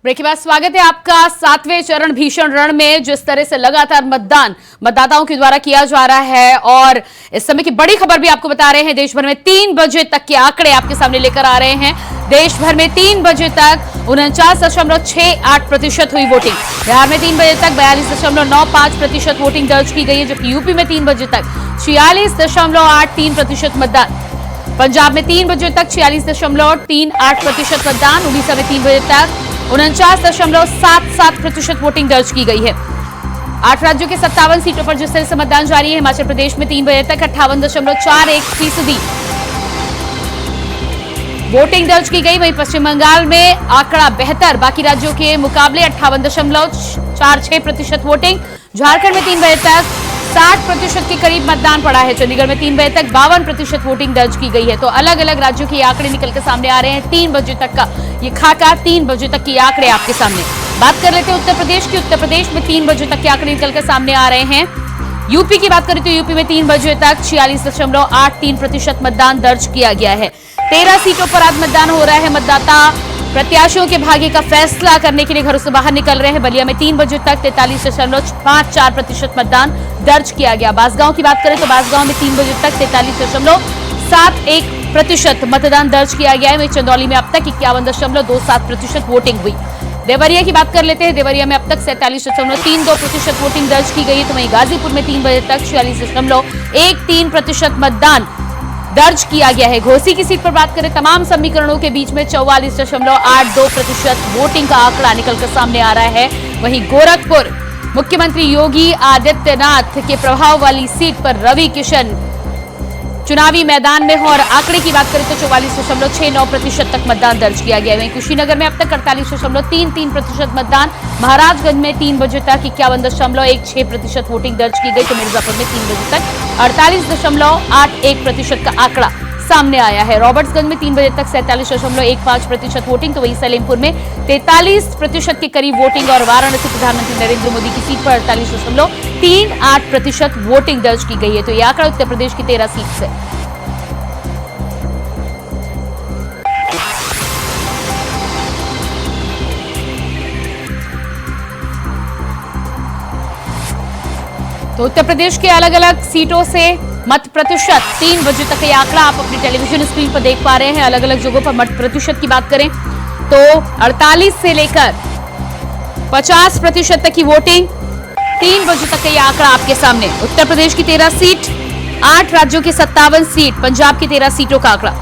Break के बाद स्वागत है आपका। सातवें चरण भीषण रण में जिस तरह से लगातार मतदान मतदाताओं के द्वारा किया जा रहा है और इस समय की बड़ी खबर भी आपको बता रहे हैं। देश भर में 3 बजे तक के आंकड़े आपके सामने लेकर आ रहे हैं। देश भर में 3 बजे तक 49.68% हुई वोटिंग। बिहार में 3 बजे तक 42.95% वोटिंग दर्ज की गई है, जबकि यूपी में 3 बजे तक 46.83% मतदान। पंजाब में 3 बजे तक 46.38% मतदान। उड़ीसा में 3 बजे तक 49.77% वोटिंग दर्ज की गई है। 8 राज्यों के 57 सीटों पर जिस तरह से मतदान जारी है। हिमाचल प्रदेश में 3 बजे तक 58.41% वोटिंग दर्ज की गई। वहीं पश्चिम बंगाल में आंकड़ा बेहतर, बाकी राज्यों के मुकाबले 58.46% वोटिंग। झारखंड में 3 बजे तक 60% के करीब मतदान पड़ा है। चंडीगढ़ में 3 बजे तक 52% वोटिंग दर्ज की गई है। तो अलग अलग राज्यों के आंकड़े निकल के सामने आ रहे हैं। 3 बजे तक का ये खाका, 3 बजे तक के आंकड़े आपके सामने। बात कर लेते हैं उत्तर प्रदेश की। उत्तर प्रदेश में 3 बजे तक के आंकड़े निकल के सामने आ रहे हैं। यूपी की बात करें तो यूपी में 3 बजे तक 46.83% मतदान दर्ज किया गया है। 13 सीटों पर आज मतदान हो रहा है। मतदाता प्रत्याशियों के भाग्य का फैसला करने के लिए घरों से बाहर निकल रहे हैं। बलिया में 3 बजे तक 43.54% मतदान दर्ज किया गया। बांसगांव की बात करें तो बांसगांव में 3 बजे तक 43.71% मतदान दर्ज किया गया है। वहीं चंदौली में अब तक 51.27% वोटिंग हुई। देवरिया की बात कर लेते हैं। देवरिया में अब तक 47.32% वोटिंग दर्ज की गई है। तो वहीं गाजीपुर में 3 बजे तक 46.13% मतदान दर्ज किया गया है। घोसी की सीट पर बात करें, तमाम समीकरणों के बीच में 44.82% वोटिंग का आंकड़ा निकलकर सामने आ रहा है। वहीं गोरखपुर मुख्यमंत्री योगी आदित्यनाथ के प्रभाव वाली सीट पर रवि किशन चुनावी मैदान में हो और आंकड़े की बात करें तो 44.69% तक मतदान दर्ज किया गया है। वहीं कुशीनगर में अब तक 48.33% मतदान। महाराजगंज में 3 बजे तक 51.16% वोटिंग दर्ज की गई। तो मिर्जापुर में 3 बजे तक 48.81% का आंकड़ा सामने आया है। रॉबर्ट्सगंज में 3 बजे तक 47.15% वोटिंग। तो वहीं सलेमपुर में 43% के करीब वोटिंग और वाराणसी प्रधानमंत्री नरेंद्र मोदी की सीट पर 48.38% वोटिंग दर्ज की गई है। तो यह आंकड़ा उत्तर प्रदेश की 13 सीट से। तो उत्तर प्रदेश के अलग अलग सीटों से मत प्रतिशत 3 बजे तक ये आंकड़ा आप अपनी टेलीविजन स्क्रीन पर देख पा रहे हैं। अलग अलग जगहों पर मत प्रतिशत की बात करें तो 48 से लेकर 50% तक की वोटिंग। 3 बजे तक का ये आंकड़ा आपके सामने। उत्तर प्रदेश की 13 सीट, 8 राज्यों की 57 सीट, पंजाब की 13 सीटों का आंकड़ा।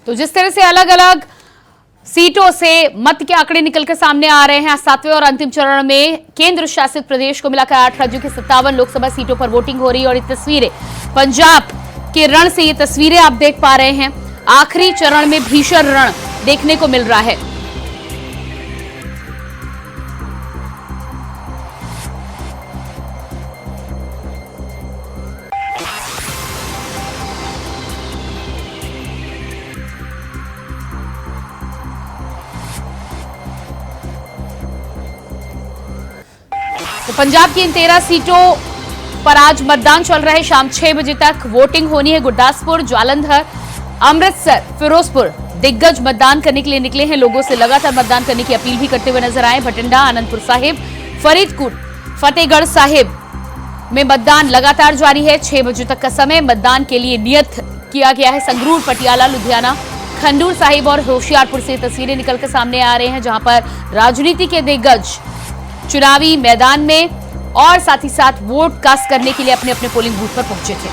तो जिस तरह से अलग अलग सीटों से मत के आंकड़े निकलकर सामने आ रहे हैं। 7वें और अंतिम चरण में केंद्र शासित प्रदेश को मिलाकर 8 राज्यों की 57 लोकसभा सीटों पर वोटिंग हो रही है और ये तस्वीरें पंजाब के रण से ये तस्वीरें आप देख पा रहे हैं। आखिरी चरण में भीषण रण देखने को मिल रहा है। तो पंजाब की इन 13 सीटों पर आज मतदान चल रहा है। शाम 6 बजे तक वोटिंग होनी है। गुरदासपुर, जालंधर, अमृतसर, फिरोजपुर दिग्गज मतदान करने के लिए निकले हैं। लोगों से लगातार मतदान करने की अपील भी करते हुए नजर आए। भटिंडा, आनंदपुर साहिब, फरीदकोट, फतेहगढ़ साहिब में मतदान लगातार जारी है। 6 बजे तक का समय मतदान के लिए नियत किया गया है। संगरूर, पटियाला, लुधियाना, खंडूर साहिब और होशियारपुर से तस्वीरें निकलकर सामने आ रहे हैं, जहां पर राजनीति के दिग्गज चुनावी मैदान में और साथ ही साथ वोट कास्ट करने के लिए अपने अपने पोलिंग बूथ पर पहुंचे थे।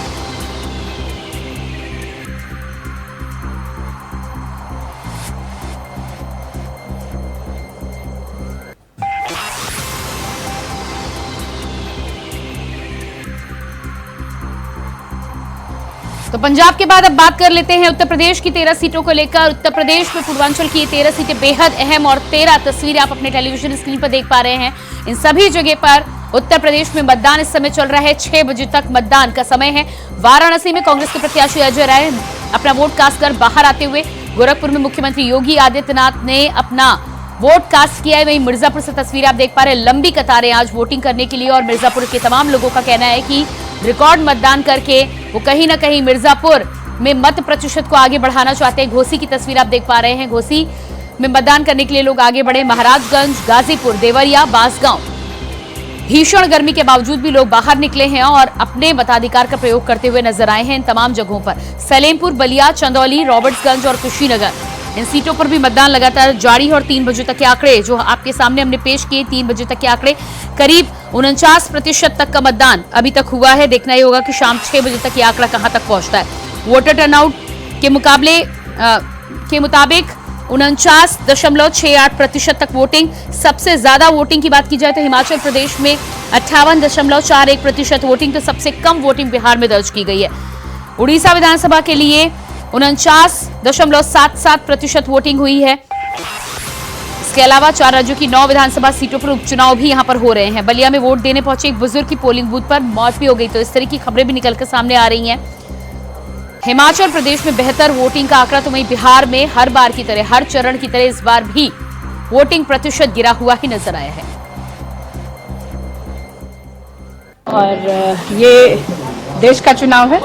तो पंजाब के बाद अब बात कर लेते हैं उत्तर प्रदेश की 13 सीटों को लेकर। उत्तर प्रदेश में पूर्वांचल की 13 सीटें बेहद अहम और 13 तस्वीरें आप अपने टेलीविजन स्क्रीन पर देख पा रहे हैं। इन सभी जगह पर उत्तर प्रदेश में मतदान इस समय चल रहा है। 6 बजे तक मतदान का समय है। वाराणसी में कांग्रेस के प्रत्याशी अजय राय अपना वोट कास्ट कर बाहर आते हुए। गोरखपुर में मुख्यमंत्री योगी आदित्यनाथ ने अपना वोट कास्ट किया है। वहीं मिर्जापुर से तस्वीरें आप देख पा रहे हैं, लंबी कतारें आज वोटिंग करने के लिए और मिर्जापुर के तमाम लोगों का कहना है कि रिकॉर्ड मतदान करके वो कहीं ना कहीं मिर्जापुर में मत प्रतिशत को आगे बढ़ाना चाहते हैं। घोसी की तस्वीर आप देख पा रहे हैं, घोसी में मतदान करने के लिए लोग आगे बढ़े। महाराजगंज, गाजीपुर, देवरिया, बांसगांव, भीषण गर्मी के बावजूद भी लोग बाहर निकले हैं और अपने मताधिकार का प्रयोग करते हुए नजर आए हैं इन तमाम जगहों पर। सलेमपुर, बलिया, चंदौली, रॉबर्ट्सगंज और कुशीनगर, इन सीटों पर भी मतदान लगातार जारी है और 3 बजे तक के आंकड़े जो आपके सामने हमने पेश किए, 3 बजे तक के आंकड़े करीब 49% तक का मतदान अभी तक हुआ है। देखना ही होगा कि शाम 6 बजे तक ये आंकड़ा कहां तक पहुंचता है। वोटर टर्नआउट के मुताबिक 49.68% तक वोटिंग। सबसे ज्यादा वोटिंग की बात की जाए तो हिमाचल प्रदेश में 58.41% वोटिंग, तो सबसे कम वोटिंग बिहार में दर्ज की गई है। उड़ीसा विधानसभा के लिए 49.77% वोटिंग हुई है। इसके अलावा 4 राज्यों की 9 विधानसभा सीटों पर उपचुनाव भी यहां पर हो रहे हैं। बलिया में वोट देने पहुंचे एक बुजुर्ग की पोलिंग बूथ पर मौत भी हो गई, तो इस तरह की खबरें भी निकलकर सामने आ रही हैं। हिमाचल प्रदेश में बेहतर वोटिंग का आंकड़ा, तो वहीं बिहार में हर बार की तरह, हर चरण की तरह इस बार भी वोटिंग प्रतिशत गिरा हुआ ही नजर आया है। और ये देश का चुनाव है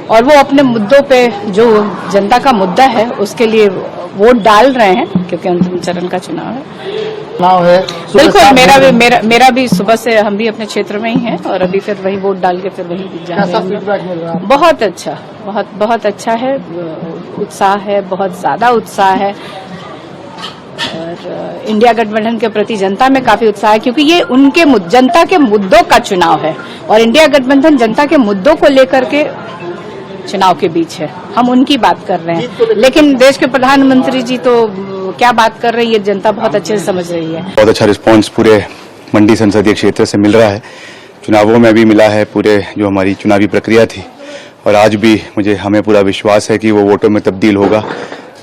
और वो अपने मुद्दों पे, जो जनता का मुद्दा है उसके लिए वोट डाल रहे हैं, क्योंकि अंतिम चरण का चुनाव है। बिल्कुल, मेरा भी सुबह से, हम भी अपने क्षेत्र में ही हैं और अभी फिर वही वोट डाल के फिर वही जा रहे हैं। बहुत अच्छा, बहुत अच्छा है, उत्साह है, बहुत ज्यादा उत्साह है और इंडिया गठबंधन के प्रति जनता में काफी उत्साह है, क्योंकि ये उनके जनता के मुद्दों का चुनाव है और इंडिया गठबंधन जनता के मुद्दों को लेकर के चुनाव के बीच है। हम उनकी बात कर रहे हैं, लेकिन देश के प्रधानमंत्री जी तो क्या बात कर रही है, जनता बहुत अच्छे से समझ रही है। बहुत अच्छा रिस्पांस पूरे मंडी संसदीय क्षेत्र से मिल रहा है। चुनावों में भी मिला है, पूरे जो हमारी चुनावी प्रक्रिया थी, और आज भी हमें पूरा विश्वास है कि वो वोटों में तब्दील होगा,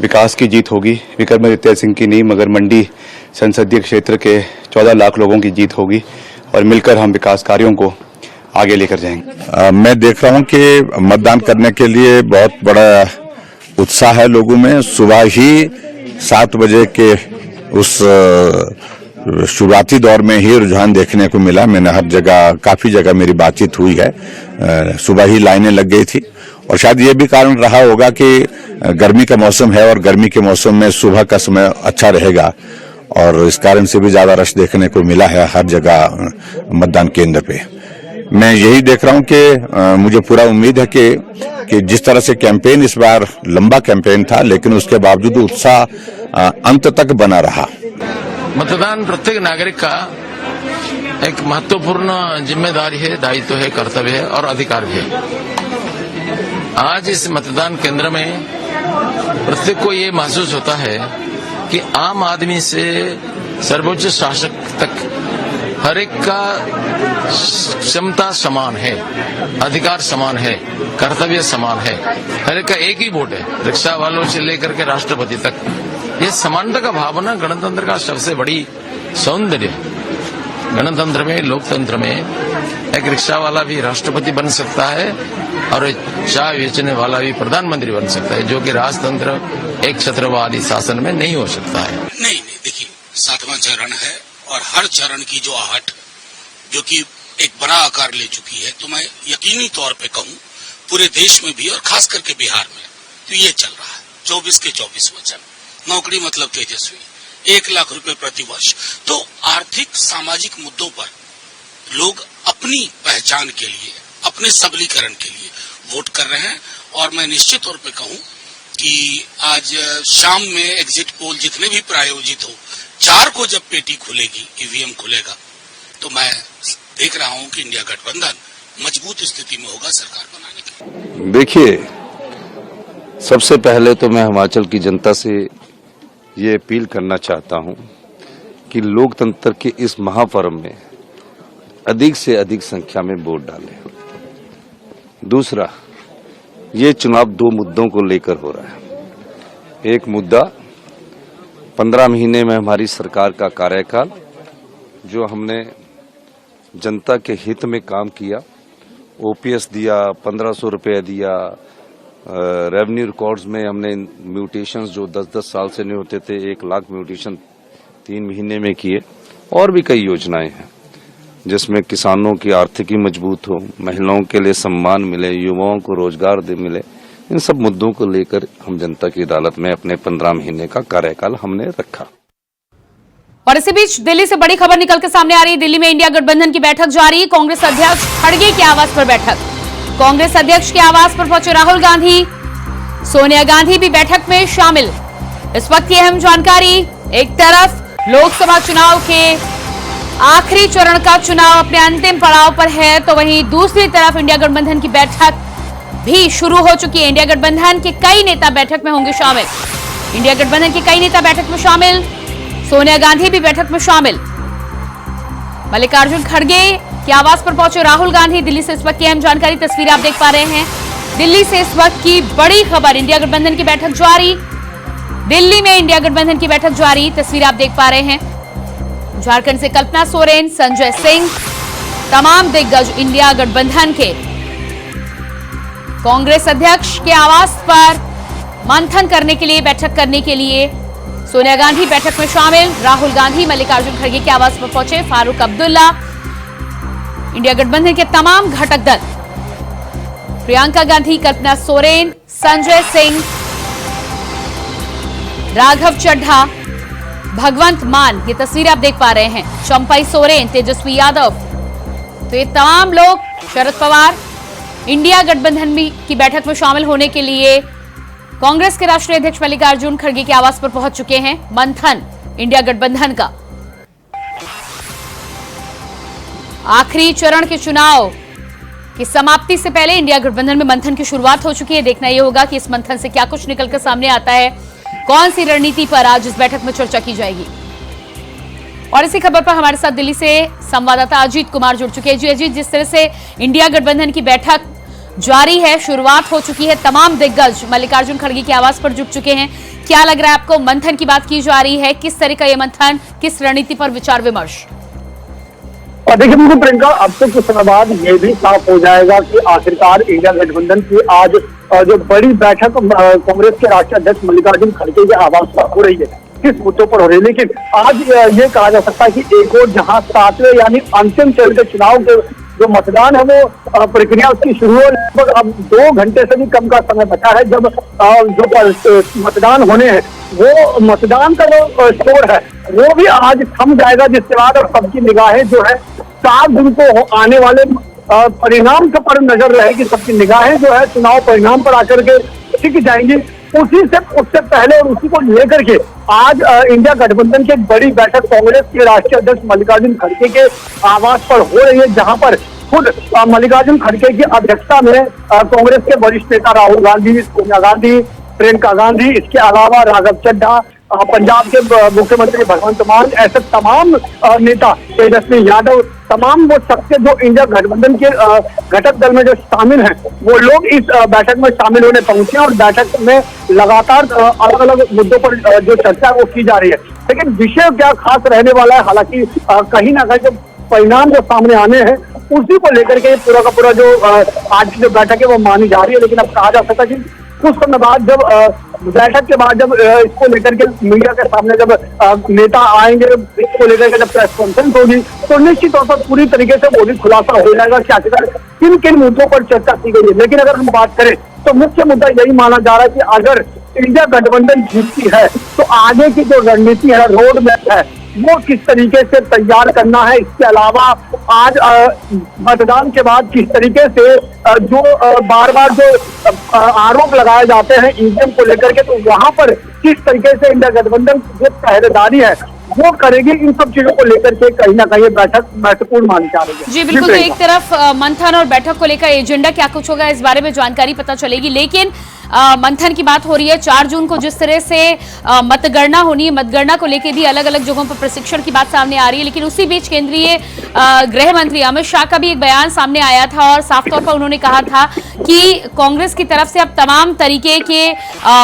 विकास की जीत होगी। विक्रमादित्य सिंह की नहीं, मगर मंडी संसदीय क्षेत्र के 14 लाख लोगों की जीत होगी और मिलकर हम विकास कार्यों को आगे लेकर जाएंगे। मैं देख रहा हूं कि मतदान करने के लिए बहुत बड़ा उत्साह है लोगों में। सुबह ही 7 बजे के उस शुरुआती दौर में ही रुझान देखने को मिला। मैंने हर जगह, काफी जगह मेरी बातचीत हुई है, सुबह ही लाइनें लग गई थी और शायद ये भी कारण रहा होगा कि गर्मी का मौसम है और गर्मी के मौसम में सुबह का समय अच्छा रहेगा और इस कारण से भी ज्यादा रश देखने को मिला है हर जगह मतदान केंद्र पे। मैं यही देख रहा हूं कि मुझे पूरा उम्मीद है कि जिस तरह से कैंपेन इस बार लंबा कैंपेन था, लेकिन उसके बावजूद उत्साह अंत तक बना रहा। मतदान प्रत्येक नागरिक का एक महत्वपूर्ण जिम्मेदारी है, दायित्व है, कर्तव्य है और अधिकार भी है। आज इस मतदान केंद्र में प्रत्येक को ये महसूस होता है कि आम आदमी से सर्वोच्च शासक तक हर एक का क्षमता समान है, अधिकार समान है, कर्तव्य समान है। हर एक का एक ही वोट है, रिक्शा वालों से लेकर के राष्ट्रपति तक। ये समानता का भावना गणतंत्र का सबसे बड़ी सौंदर्य है। गणतंत्र में, लोकतंत्र में एक रिक्शा वाला भी राष्ट्रपति बन सकता है और चाय बेचने वाला भी प्रधानमंत्री बन सकता है, जो कि राजतंत्र एक छत्रवादी शासन में नहीं हो सकता है। नहीं, देखिए 7वां चरण है और हर चरण की जो आहट, जो कि एक बड़ा आकार ले चुकी है, तो मैं यकीनी तौर पे कहूं पूरे देश में भी और खास करके बिहार में तो ये चल रहा है। 24 के 24 वचन, नौकरी मतलब तेजस्वी, 1 लाख रुपए प्रति वर्ष। तो आर्थिक सामाजिक मुद्दों पर लोग अपनी पहचान के लिए, अपने सबलीकरण के लिए वोट कर रहे हैं और मैं निश्चित तौर पे कहूं कि आज शाम में एग्जिट पोल जितने भी प्रायोजित हो, 4 को जब पेटी खुलेगी, ईवीएम खुलेगा, तो मैं देख रहा हूं कि इंडिया गठबंधन मजबूत स्थिति में होगा सरकार बनाने की। देखिए, सबसे पहले तो मैं हिमाचल की जनता से ये अपील करना चाहता हूं कि लोकतंत्र के इस महापर्व में अधिक से अधिक संख्या में वोट डालें। दूसरा, ये चुनाव 2 मुद्दों को लेकर हो रहा है। एक मुद्दा 15 महीने में हमारी सरकार का कार्यकाल, जो हमने जनता के हित में काम किया, ओपीएस दिया, 1500 रुपये दिया, रेवेन्यू रिकॉर्ड्स में हमने म्यूटेशंस जो 10-10 साल से नहीं होते थे, 1 लाख म्यूटेशन 3 महीने में किए। और भी कई योजनाएं हैं जिसमें किसानों की आर्थिकी मजबूत हो, महिलाओं के लिए सम्मान मिले, युवाओं को रोजगार मिले। इन सब मुद्दों को लेकर हम जनता की अदालत में अपने 15 महीने का कार्यकाल हमने रखा। और इसी बीच दिल्ली से बड़ी खबर निकल के सामने आ रही है। दिल्ली में इंडिया गठबंधन की बैठक जारी। कांग्रेस अध्यक्ष खड़गे के आवास पर बैठक। कांग्रेस अध्यक्ष के आवास पर पहुंचे राहुल गांधी, सोनिया गांधी भी बैठक में शामिल। इस वक्त की अहम जानकारी, एक तरफ लोकसभा चुनाव के आखिरी चरण का चुनाव अपने अंतिम पड़ाव पर है, तो वहीं दूसरी तरफ इंडिया गठबंधन की बैठक भी शुरू हो चुकी है। इंडिया गठबंधन के कई नेता बैठक में होंगे शामिल। इंडिया गठबंधन के कई नेता बैठक में शामिल, सोनिया गांधी भी बैठक में शामिल। मल्लिकार्जुन खड़गे के आवास पर पहुंचे राहुल गांधी। दिल्ली से इस वक्त की अहम जानकारी, तस्वीर आप देख पा रहे हैं। दिल्ली से इस वक्त की बड़ी खबर, इंडिया गठबंधन की बैठक जारी। दिल्ली में इंडिया गठबंधन की बैठक जारी, तस्वीर आप देख पा रहे हैं। झारखंड से कल्पना सोरेन, संजय सिंह, तमाम दिग्गज इंडिया गठबंधन के कांग्रेस अध्यक्ष के आवास पर मंथन करने के लिए, बैठक करने के लिए सोनिया गांधी बैठक में शामिल। राहुल गांधी मल्लिकार्जुन खड़गे के आवास पर पहुंचे। फारूक अब्दुल्ला, इंडिया गठबंधन के तमाम घटक दल, प्रियंका गांधी, कल्पना सोरेन, संजय सिंह, राघव चड्ढा, भगवंत मान, ये तस्वीरें आप देख पा रहे हैं। चंपई सोरेन, तेजस्वी यादव, तो ये तमाम लोग, शरद पवार, इंडिया गठबंधन की बैठक में शामिल होने के लिए कांग्रेस के राष्ट्रीय अध्यक्ष मल्लिकार्जुन खड़गे के आवास पर पहुंच चुके हैं। मंथन इंडिया गठबंधन का आखिरी चरण के चुनाव की समाप्ति से पहले इंडिया गठबंधन में मंथन की शुरुआत हो चुकी है। देखना यह होगा कि इस मंथन से क्या कुछ निकलकर सामने आता है, कौन सी रणनीति पर आज इस बैठक में चर्चा की जाएगी। और इसी खबर पर हमारे साथ दिल्ली से संवाददाता अजीत कुमार जुड़ चुके हैं। जी अजीत, जिस तरह से इंडिया गठबंधन की बैठक जारी है, शुरुआत हो चुकी है, तमाम दिग्गज मल्लिकार्जुन खड़गे के आवास पर जुट चुके हैं, क्या लग रहा है आपको? मंथन की बात की जा रही है, किस तरह का यह मंथन, किस रणनीति पर विचार विमर्श? और देखिए बिल्कुल प्रियंका, अब तो कुछ समय बाद ये भी साफ हो जाएगा कि आखिरकार इंडिया गठबंधन की आज जो बड़ी बैठक कांग्रेस के राष्ट्रीय अध्यक्ष मल्लिकार्जुन खड़गे के आवास पर हो रही है, किस मुद्दों पर हो रही है। लेकिन आज ये कहा जा सकता है कि एक और जहां 7वें यानी अंतिम चरण के चुनाव के जो मतदान है वो प्रक्रिया उसकी शुरू हो, लगभग अब 2 घंटे से भी कम का समय बचा है जब जो मतदान होने हैं, वो मतदान का जो शोर है वो भी आज थम जाएगा, जिसके बाद अब सबकी निगाहें जो है 4 दिन को आने वाले परिणाम के पर नजर रहेगी। सबकी निगाहें जो है चुनाव परिणाम पर आकर के टिक जाएंगी। उससे पहले और उसी को लेकर के आज इंडिया गठबंधन की एक बड़ी बैठक कांग्रेस के राष्ट्रीय अध्यक्ष मल्लिकार्जुन खड़गे के आवास पर हो रही है, जहां पर खुद मल्लिकार्जुन खड़गे की अध्यक्षता में कांग्रेस के वरिष्ठ नेता राहुल गांधी, सोनिया गांधी, प्रियंका गांधी, इसके अलावा राघव चड्ढा, पंजाब के मुख्यमंत्री भगवंत मान, ऐसे तमाम नेता, तेजस्वी यादव, तमाम वो शख्सियत जो इंडिया गठबंधन के घटक दल में जो शामिल हैं, वो लोग इस बैठक में शामिल होने पहुंचे और बैठक में लगातार अलग अलग मुद्दों पर जो चर्चा वो की जा रही है। लेकिन विषय क्या खास रहने वाला है, हालांकि कहीं ना कहीं जो परिणाम जो सामने आने हैं उसी को लेकर के पूरा का पूरा जो आज की जो बैठक है वो मानी जा रही है। लेकिन अब कहा जा सकता है कि कुछ समय बाद जब बैठक के बाद जब इसको लेकर के मीडिया के सामने जब नेता आएंगे, इसको लेकर के जब प्रेस कॉन्फ्रेंस होगी, तो निश्चित तौर पर पूरी तरीके से वो भी खुलासा हो जाएगा कि आखिरकार किन किन मुद्दों पर चर्चा की गई है। लेकिन अगर हम बात करें तो मुख्य मुद्दा यही माना जा रहा है कि अगर इंडिया गठबंधन जीतती है तो आगे की जो रणनीति है, रोड मैप है, वो किस तरीके से तैयार करना है। इसके अलावा आज मतदान के बाद किस तरीके से जो बार बार जो आरोप लगाए जाते हैं ईवीएम को लेकर के, तो वहां पर किस तरीके से इंडिया गठबंधन जो पहरेदारी है वो करेगी, इन सब चीजों को लेकर के कहीं ना कहीं बैठक महत्वपूर्ण मानी जा रही है। जी बिल्कुल, तो एक तरफ मंथन और बैठक को लेकर एजेंडा क्या कुछ होगा इस बारे में जानकारी पता चलेगी, लेकिन मंथन की बात हो रही है। 4 जून को जिस तरह से मतगणना होनी है, मतगणना को लेकर भी अलग अलग जगहों पर प्रशिक्षण की बात सामने आ रही है। लेकिन उसी बीच केंद्रीय गृह मंत्री अमित शाह का भी एक बयान सामने आया था और साफ तौर पर उन्होंने कहा था कि कांग्रेस की तरफ से अब तमाम तरीके के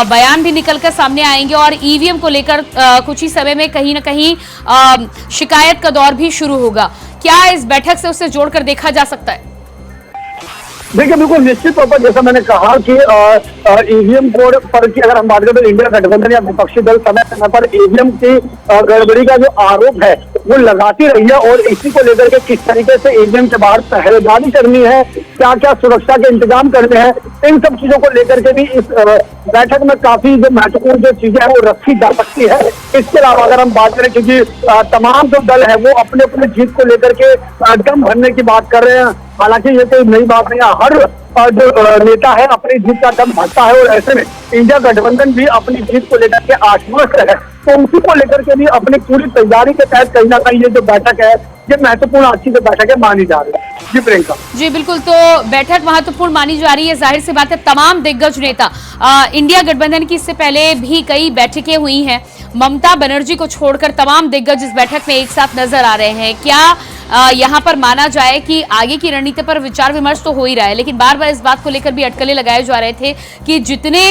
बयान भी निकलकर सामने आएंगे और ईवीएम को लेकर कुछ ही समय में कहीं ना कहीं शिकायत का दौर भी शुरू होगा। क्या इस बैठक से उसे जोड़कर देखा जा सकता है? देखिए बिल्कुल निश्चित तौर पर जैसा मैंने कहा कि ईवीएम कोड पर की अगर हम बात करें तो इंडिया गठबंधन या विपक्षी दल समय समय पर ईवीएम की गड़बड़ी का जो आरोप है वो लगाती रही है और इसी को लेकर के किस तरीके से ईवीएम के बाहर पहरेदारी करनी है, क्या क्या सुरक्षा के इंतजाम करने हैं, इन सब चीजों को लेकर के भी इस बैठक में काफी जो महत्वपूर्ण जो चीजें हैं वो रखी जा सकती है। इसके अलावा अगर हम बात करें क्योंकि तमाम जो दल है वो अपने अपने जीत को लेकर के दम भरने की बात कर रहे हैं। हालांकि ये कोई नई बात नहीं है, हर जो नेता है अपनी जीत का दम भरता है और ऐसे में इंडिया गठबंधन भी अपनी जीत को लेकर के आश्वस्त है, तो उसी को लेकर के भी अपनी पूरी तैयारी के तहत कहीं ना कहीं ये जो बैठक है ये महत्वपूर्ण अच्छी जो बैठक है मानी जा रही है। जी प्रियंका। जी बिल्कुल, तो बैठक महत्वपूर्ण मानी जा रही है। जाहिर सी बात है तमाम दिग्गज नेता इंडिया गठबंधन की इससे पहले भी कई बैठकें हुई हैं, ममता बनर्जी को छोड़कर तमाम दिग्गज इस बैठक में एक साथ नजर आ रहे हैं। क्या यहाँ पर माना जाए कि आगे की रणनीति पर विचार विमर्श तो हो ही रहा है, लेकिन बार बार इस बात को लेकर भी अटकलें लगाए जा रहे थे कि जितने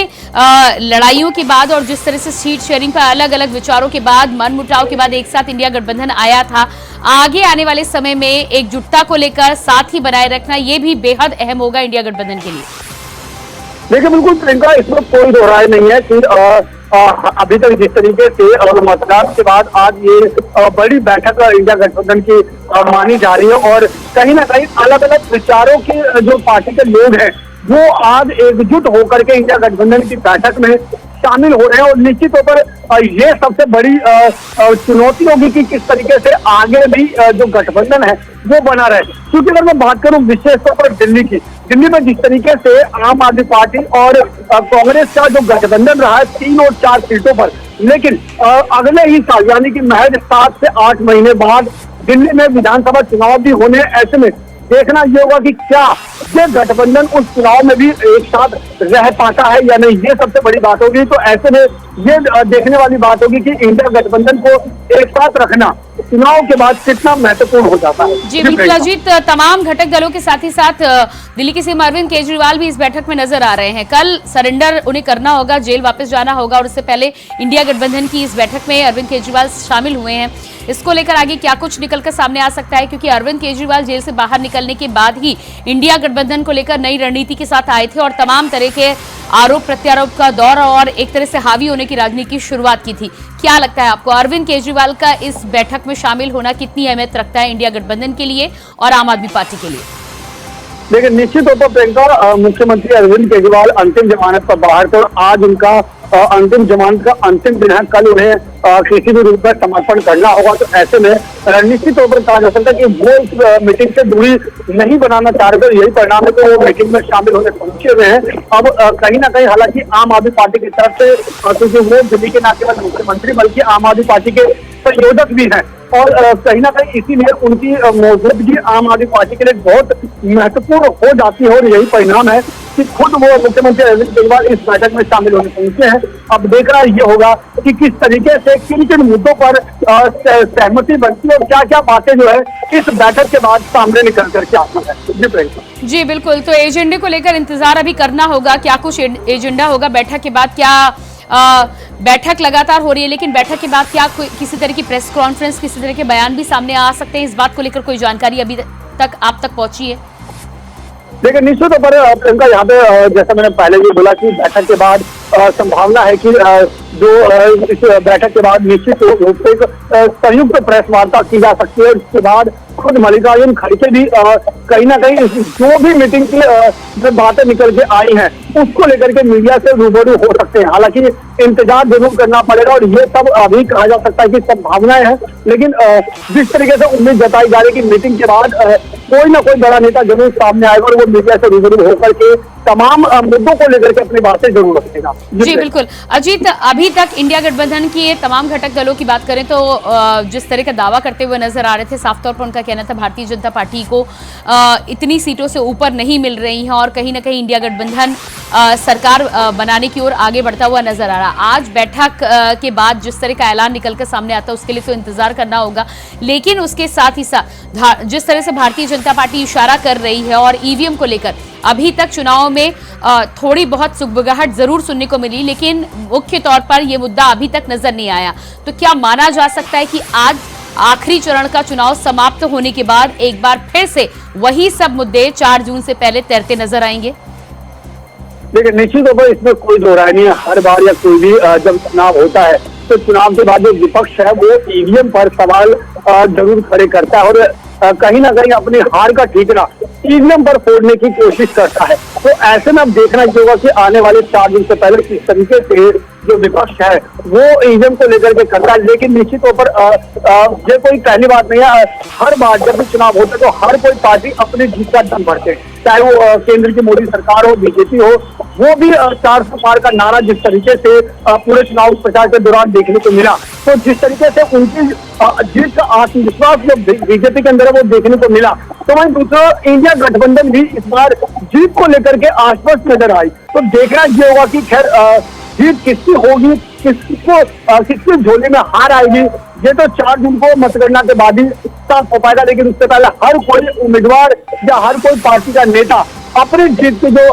लड़ाइयों के बाद और जिस तरह से सीट शेयरिंग पर अलग अलग विचारों के बाद, मनमुटाव के बाद एक साथ इंडिया गठबंधन आया था, आगे आने वाले समय में एकजुटता को लेकर साथ ही बनाए रखना ये भी बेहद अहम होगा इंडिया गठबंधन के लिए। देखिए बिल्कुल प्रियंका, इसमें कोई दो राय नहीं है कि अभी तक जिस तरीके से मतदान के बाद आज ये बड़ी बैठक इंडिया गठबंधन की मानी जा रही है और कहीं ना कहीं अलग अलग विचारों के जो पार्टी के लोग हैं वो आज एकजुट होकर के इंडिया गठबंधन की बैठक में शामिल हो रहे हैं और निश्चित तौर पर ये सबसे बड़ी चुनौती होगी कि किस तरीके से आगे भी जो गठबंधन है वो बना रहे। क्योंकि अगर मैं बात करूं विशेष तौर पर दिल्ली में जिस तरीके से आम आदमी पार्टी और कांग्रेस का जो गठबंधन रहा है 3 और 4 सीटों पर, लेकिन अगले ही साल यानी कि महज 7 से 8 महीने बाद दिल्ली में विधानसभा चुनाव भी होने, ऐसे में देखना ये होगा कि क्या ये गठबंधन उस चुनाव में भी एक साथ रह पाता है या नहीं, ये सबसे बड़ी बात होगी। तो ऐसे में ये देखने वाली बात होगी कि इंडिया गठबंधन को एक साथ रखना चुनाव के बाद कितना महत्वपूर्ण हो जाता है। जी बिल्कुल अजीत, तमाम घटक दलों के साथ ही साथ दिल्ली के सीएम अरविंद केजरीवाल भी इस बैठक में नजर आ रहे हैं। कल सरेंडर उन्हें करना होगा, जेल वापस जाना होगा और उससे पहले इंडिया गठबंधन की इस बैठक में अरविंद केजरीवाल शामिल हुए हैं। इसको लेकर आगे क्या कुछ निकलकर सामने आ सकता है, क्योंकि अरविंद केजरीवाल जेल से बाहर निकलने के बाद ही इंडिया गठबंधन को लेकर नई रणनीति के साथ आए थे और तमाम तरह के आरोप प्रत्यारोप का दौर और एक तरह से हावी होने की राजनीति की शुरुआत की थी। क्या लगता है आपको अरविंद केजरीवाल का इस बैठक में शामिल होना कितनी अहमियत रखता है इंडिया गठबंधन के लिए और आम आदमी पार्टी के लिए? देखिए निश्चित तौर पर प्रियंका, मुख्यमंत्री अरविंद केजरीवाल अंतिम जमानत पर बाहर थे और आज उनका अंतिम जमानत का अंतिम दिन है। कल उन्हें किसी भी रूप में समर्पण करना होगा, तो ऐसे में निश्चित तौर पर कहा जा सकता है कि वो इस मीटिंग से दूरी नहीं बनाना चाह रहे थे। यही परिणाम है कि वो मीटिंग में शामिल होने पहुंचे हुए हैं। अब कहीं ना कहीं हालांकि आम आदमी पार्टी की तरफ से, क्योंकि वो दिल्ली के न केवल मुख्यमंत्री बल्कि आम आदमी पार्टी के संयोजक भी हैं और कहीं ना कहीं इसीलिए उनकी मौजूदगी आम आदमी पार्टी के लिए बहुत महत्वपूर्ण हो जाती है और यही परिणाम है कि खुद वो मुख्यमंत्री अरविंद केजरीवाल इस बैठक में शामिल होने पहुंचे हैं। अब देखना ये होगा कि किस तरीके से किन किन मुद्दों पर सहमति बनती है और क्या क्या बातें जो है इस बैठक के बाद सामने निकल करके आती है। जी बिल्कुल, तो एजेंडे को लेकर इंतजार अभी करना होगा, क्या कुछ एजेंडा होगा बैठक के बाद। क्या बैठक लगातार हो रही है, लेकिन बैठक के बाद क्या किसी तरह की प्रेस कॉन्फ्रेंस, किसी तरह के बयान भी सामने आ सकते हैं? इस बात को लेकर कोई जानकारी अभी तक आप तक पहुंची है? देखिए निश्चित तौर पर प्रियंका, यहाँ पे जैसा मैंने पहले भी बोला कि बैठक के बाद संभावना है कि जो इस बैठक के बाद निश्चित रूप से संयुक्त प्रेस वार्ता की जा सकती है। इसके बाद खुद मल्लिकार्जुन खड़गे भी कहीं ना कहीं जो भी मीटिंग की बातें निकल के आई हैं उसको लेकर के मीडिया से रूबरू हो सकते हैं। हालांकि इंतजार जरूर करना पड़ेगा और ये सब अभी कहा जा सकता है कि संभावनाएं हैं, लेकिन जिस तरीके से उम्मीद जताई जा रही है कि मीटिंग के बाद कोई ना कोई बड़ा नेता जरूर सामने आएगा और वो मीडिया से रूबरू होकर के तमाम मुद्दों को लेकर के अपनी बातें जरूर रखेगा। जी बिल्कुल अजीत, अभी तक इंडिया गठबंधन की ये तमाम घटक दलों की बात करें तो जिस तरह का दावा करते हुए नजर आ रहे थे, साफ तौर पर उनका कहना था भारतीय जनता पार्टी को इतनी सीटों से ऊपर नहीं मिल रही हैं और कहीं ना कहीं इंडिया गठबंधन सरकार बनाने की ओर आगे बढ़ता हुआ नजर आ रहा। आज बैठक के बाद जिस तरह का ऐलान निकलकर सामने आता है उसके लिए तो इंतजार करना होगा, लेकिन उसके साथ ही साथ जिस तरह से भारतीय जनता पार्टी इशारा कर रही है और ईवीएम को लेकर अभी तक चुनाव में थोड़ी बहुत सुगबुगाहट जरूर सुनने को मिली, लेकिन मुख्य तौर पर यह मुद्दा अभी तक नजर नहीं आया। तो क्या माना जा सकता है कि आज आखिरी चरण का चुनाव समाप्त होने के बाद एक बार फिर से वही सब मुद्दे 4 जून से पहले तैरते नजर आएंगे? देखिए, निश्चित तौर पर इसमें कोई दो राय नहीं है। हर बार या कोई भी जब चुनाव होता है तो चुनाव के बाद जो विपक्ष है वो ईवीएम पर सवाल जरूर खड़े करता है और कहीं ना कहीं अपनी हार का ठीकरा ईवीएम पर फोड़ने की कोशिश करता है। तो ऐसे में अब देखना ये होगा कि आने वाले 4 दिन से पहले किस तरीके से जो विपक्ष है वो ईवीएम को लेकर के करता है। लेकिन निश्चित तौर पर ये कोई पहली बात नहीं है। हर बार जब भी चुनाव होता है तो हर कोई पार्टी अपनी जीत का दम भरते हैं, चाहे वो केंद्र की मोदी सरकार हो, बीजेपी हो। वो भी 400 पार का नारा जिस तरीके से पूरे चुनाव प्रचार के दौरान देखने को मिला, तो जिस तरीके से उनकी जीत का आत्मविश्वास जो बीजेपी के अंदर है वो देखने को मिला, तो वहीं दूसरा इंडिया गठबंधन भी इस बार जीत को लेकर के आश्वस्त नजर आई। तो देखना ये होगा कि खैर जीत किसकी होगी, किसकी झोली में हार आएगी, ये तो 4 जून को मतगणना के बाद ही साफ हो पाएगा। लेकिन उससे पहले हर कोई उम्मीदवार या हर कोई पार्टी का नेता अपनी जीत की जो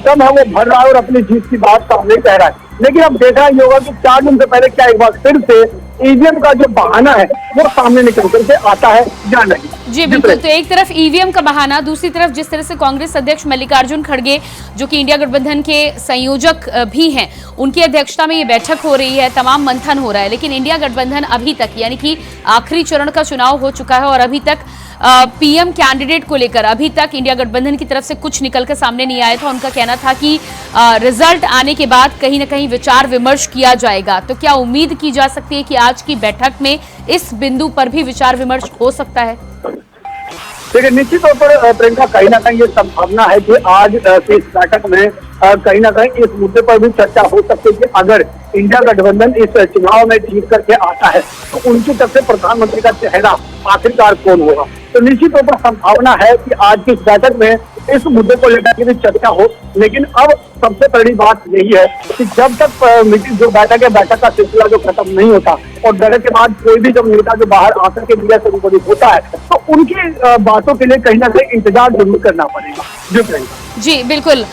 दम है वो भर रहा है और अपनी जीत की बात सामने कह रहा है। लेकिन अब देखना ये होगा कि 4 जून से पहले क्या एक बार फिर से ईवीएम का जो बहाना है वो सामने निकल करके आता है या नहीं। जी बिल्कुल, तो एक तरफ ईवीएम का बहाना, दूसरी तरफ जिस तरह से कांग्रेस अध्यक्ष मल्लिकार्जुन खड़गे जो कि इंडिया गठबंधन के संयोजक भी हैं, उनकी अध्यक्षता में ये बैठक हो रही है, तमाम मंथन हो रहा है। लेकिन इंडिया गठबंधन अभी तक, यानी कि आखिरी चरण का चुनाव हो चुका है और अभी तक पीएम कैंडिडेट को लेकर अभी तक इंडिया गठबंधन की तरफ से कुछ निकलकर सामने नहीं आया था। उनका कहना था कि रिजल्ट आने के बाद कहीं ना कहीं विचार विमर्श किया जाएगा। तो क्या उम्मीद की जा सकती है कि आज की बैठक में इस बिंदु पर भी विचार विमर्श हो सकता है? देखिए, निश्चित तौर पर प्रियंका, कहीं ना कहीं ये संभावना है कि आज की इस बैठक में कहीं ना कहीं इस मुद्दे पर भी चर्चा हो सकती है कि अगर इंडिया गठबंधन इस चुनाव में जीत करके आता है तो उनकी तरफ से प्रधानमंत्री का चेहरा आखिरकार कौन होगा। तो निश्चित तौर पर संभावना है कि आज की इस बैठक में इस मुद्दे को लेकर के भी चर्चा हो। लेकिन अब सबसे बड़ी बात यही है कि जब तक मीटिंग जो बैठक है, बैठक का सिलसिला जो खत्म नहीं होता और बैठक के बाद कोई भी जब नेता जो बाहर आकर के मीडिया से संबोधित होता है तो उनकी बातों के लिए कहीं ना कहीं इंतजार जरूर करना पड़ेगा। जी बिल्कुल,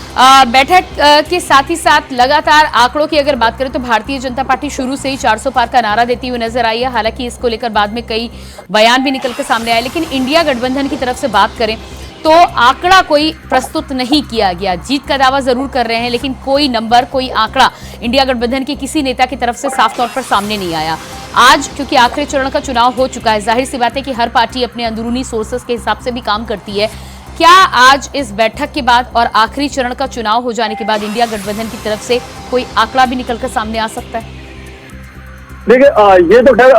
बैठक के साथ ही साथ लगातार आंकड़ों की अगर बात करें तो भारतीय जनता पार्टी शुरू से ही 400 पार का नारा देती हुई नजर आई है। हालांकि इसको लेकर बाद में कई बयान भी निकल कर सामने आए। लेकिन इंडिया गठबंधन की तरफ से बात करें तो आंकड़ा कोई प्रस्तुत नहीं किया गया। जीत का दावा जरूर कर रहे हैं लेकिन कोई नंबर, कोई आंकड़ा इंडिया गठबंधन के किसी नेता की तरफ से साफ तौर पर सामने नहीं आया। आज क्योंकि आखिरी चरण का चुनाव हो चुका है, जाहिर सी बात है कि हर पार्टी अपने अंदरूनी सोर्सेस के हिसाब से भी काम करती है। क्या आज इस बैठक के बाद और आखिरी चरण का चुनाव हो जाने के बाद इंडिया गठबंधन की तरफ से कोई आंकड़ा भी निकलकर सामने आ सकता है? देखिए, ये तो खैर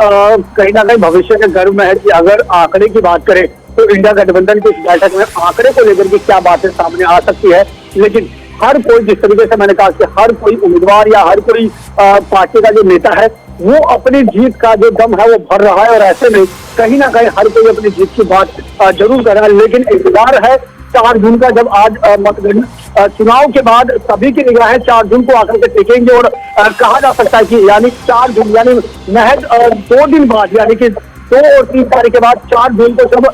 कहीं ना कहीं भविष्य के गर्भ में है कि अगर आंकड़े की बात करें तो इंडिया गठबंधन की इस बैठक में आंकड़े को लेकर के क्या बातें सामने आ सकती है। लेकिन हर कोई, जिस तरीके से मैंने कहा कि हर कोई उम्मीदवार या हर कोई पार्टी का जो नेता है वो अपनी जीत का जो दम है वो भर रहा है और ऐसे में कहीं ना कहीं हर कोई अपनी जीत की बात जरूर कर रहा है। लेकिन इंतजार है 4 जून का, जब आज मतगणना चुनाव के बाद सभी की निगाहें 4 जून को आकर के टिकेंगे और कहा जा सकता है कि यानी 4 जून यानी महज 2 दिन बाद, यानी कि 2 और 3 तारीख के बाद 4 जून को जब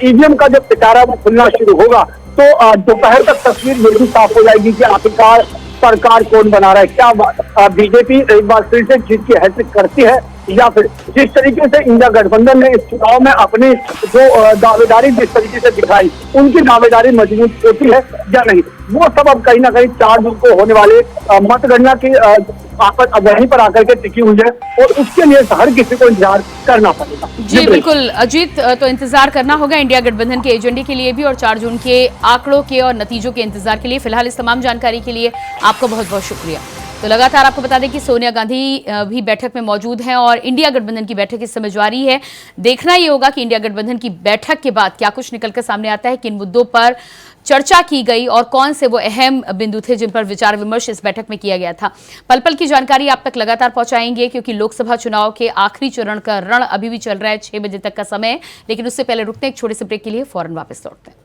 ईवीएम का जो पिटारा वो खुलना शुरू होगा तो दोपहर तक तस्वीर ये भी साफ हो जाएगी कि आखिरकार सरकार कौन बना रहा है। क्या बीजेपी एक बार फिर से जीत की हैट्रिक करती है या फिर जिस तरीके से इंडिया गठबंधन ने इस चुनाव में अपनी जो दावेदारी जिस तरीके से दिखाई उनकी दावेदारी मजबूत होती है या नहीं, वो सब अब कहीं ना कहीं 4 जून को होने वाले मतगणना की वहीं पर आकर के टिकी हुई है और उसके लिए हर किसी को इंतजार करना पड़ेगा। जी बिल्कुल अजीत, तो इंतजार करना होगा इंडिया गठबंधन के एजेंडे के लिए भी और 4 जून के आंकड़ों के और नतीजों के इंतजार के लिए। फिलहाल इस तमाम जानकारी के लिए आपका बहुत बहुत शुक्रिया। तो लगातार आपको बता दें कि सोनिया गांधी भी बैठक में मौजूद हैं और इंडिया गठबंधन की बैठक इस समय जारी है। देखना ये होगा कि इंडिया गठबंधन की बैठक के बाद क्या कुछ निकलकर सामने आता है, किन मुद्दों पर चर्चा की गई और कौन से वो अहम बिंदु थे जिन पर विचार विमर्श इस बैठक में किया गया था। पल पल की जानकारी आप तक लगातार पहुंचाएंगे क्योंकि लोकसभा चुनाव के आखिरी चरण का रण अभी भी चल रहा है। 6 बजे तक का समय है, लेकिन उससे पहले रुकते हैं एक छोटे से ब्रेक के लिए, फौरन वापस लौटते हैं।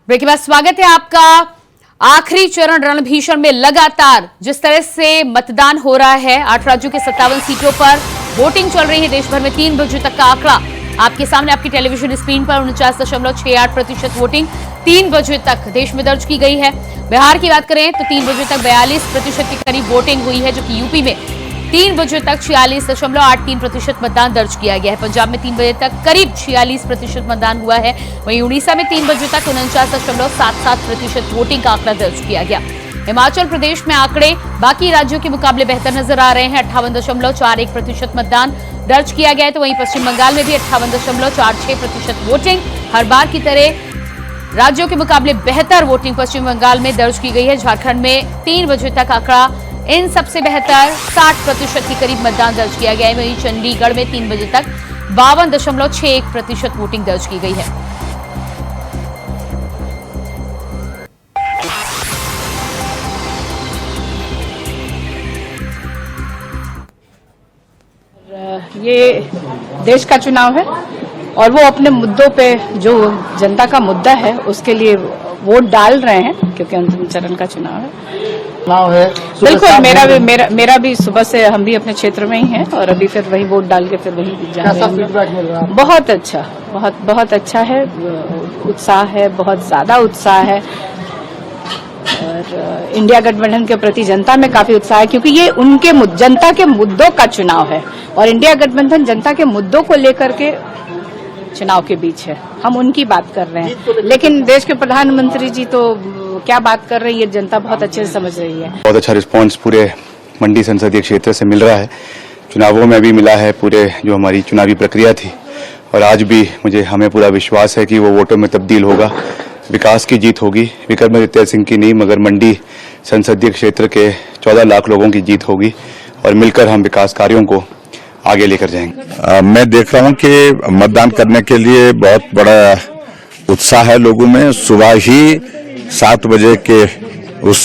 ब्रेक के बाद स्वागत है आपका। आखिरी चरण रणभीषण में लगातार जिस तरह से मतदान हो रहा है, 8 राज्यों के 57 सीटों पर वोटिंग चल रही है। देश भर में 3 बजे तक का आंकड़ा आपके सामने, आपकी टेलीविजन स्क्रीन पर 49.68% वोटिंग 3 बजे तक देश में दर्ज की गई है। बिहार की बात करें तो 3 बजे तक 42% के करीब वोटिंग हुई है, जो कि यूपी में 3 बजे तक 46.83% मतदान दर्ज किया गया है। पंजाब में 3 बजे तक करीब 46% मतदान हुआ है। वहीं उड़ीसा में 3 बजे तक 49.77% वोटिंग का आंकड़ा दर्ज किया गया। हिमाचल प्रदेश में आंकड़े बाकी राज्यों के मुकाबले बेहतर नजर आ रहे हैं। 58.41% मतदान दर्ज किया गया है। तो वहीं पश्चिम बंगाल में भी 58.46% वोटिंग हर बार की तरह राज्यों के मुकाबले बेहतर वोटिंग पश्चिम बंगाल में दर्ज की गई है। झारखंड में 3 बजे तक आंकड़ा इन सबसे बेहतर 60% के करीब मतदान दर्ज किया गया है। वहीं चंडीगढ़ में 3 बजे तक 52.61% वोटिंग दर्ज की गई है। ये देश का चुनाव है और वो अपने मुद्दों पे जो जनता का मुद्दा है उसके लिए वोट डाल रहे हैं, क्योंकि अंतिम चरण का चुनाव है। बिल्कुल, मेरा भी सुबह से हम भी अपने क्षेत्र में ही हैं और अभी फिर वही वोट डाल के फिर वही जा रहे हैं। बहुत अच्छा, बहुत अच्छा है, उत्साह है, बहुत ज्यादा उत्साह है और इंडिया गठबंधन के प्रति जनता में काफी उत्साह है, क्योंकि ये उनके जनता के मुद्दों का चुनाव है और इंडिया गठबंधन जनता के मुद्दों को लेकर के चुनाव के बीच है। हम उनकी बात कर रहे हैं, लेकिन देश के प्रधानमंत्री जी तो क्या बात कर रही है, जनता बहुत अच्छे से समझ रही है। बहुत अच्छा रिस्पांस पूरे मंडी संसदीय क्षेत्र से मिल रहा है। चुनावों में भी मिला है, पूरे जो हमारी चुनावी प्रक्रिया थी, और आज भी हमें पूरा विश्वास है कि वो वोटों में तब्दील होगा, विकास की जीत होगी। विक्रमादित्य सिंह की नहीं, मगर मंडी संसदीय क्षेत्र के 14 लाख लोगों की जीत होगी और मिलकर हम विकास कार्यों को आगे लेकर जाएंगे। मैं देख रहा हूं कि मतदान करने के लिए बहुत बड़ा उत्साह है लोगों में। सुबह ही 7 बजे के उस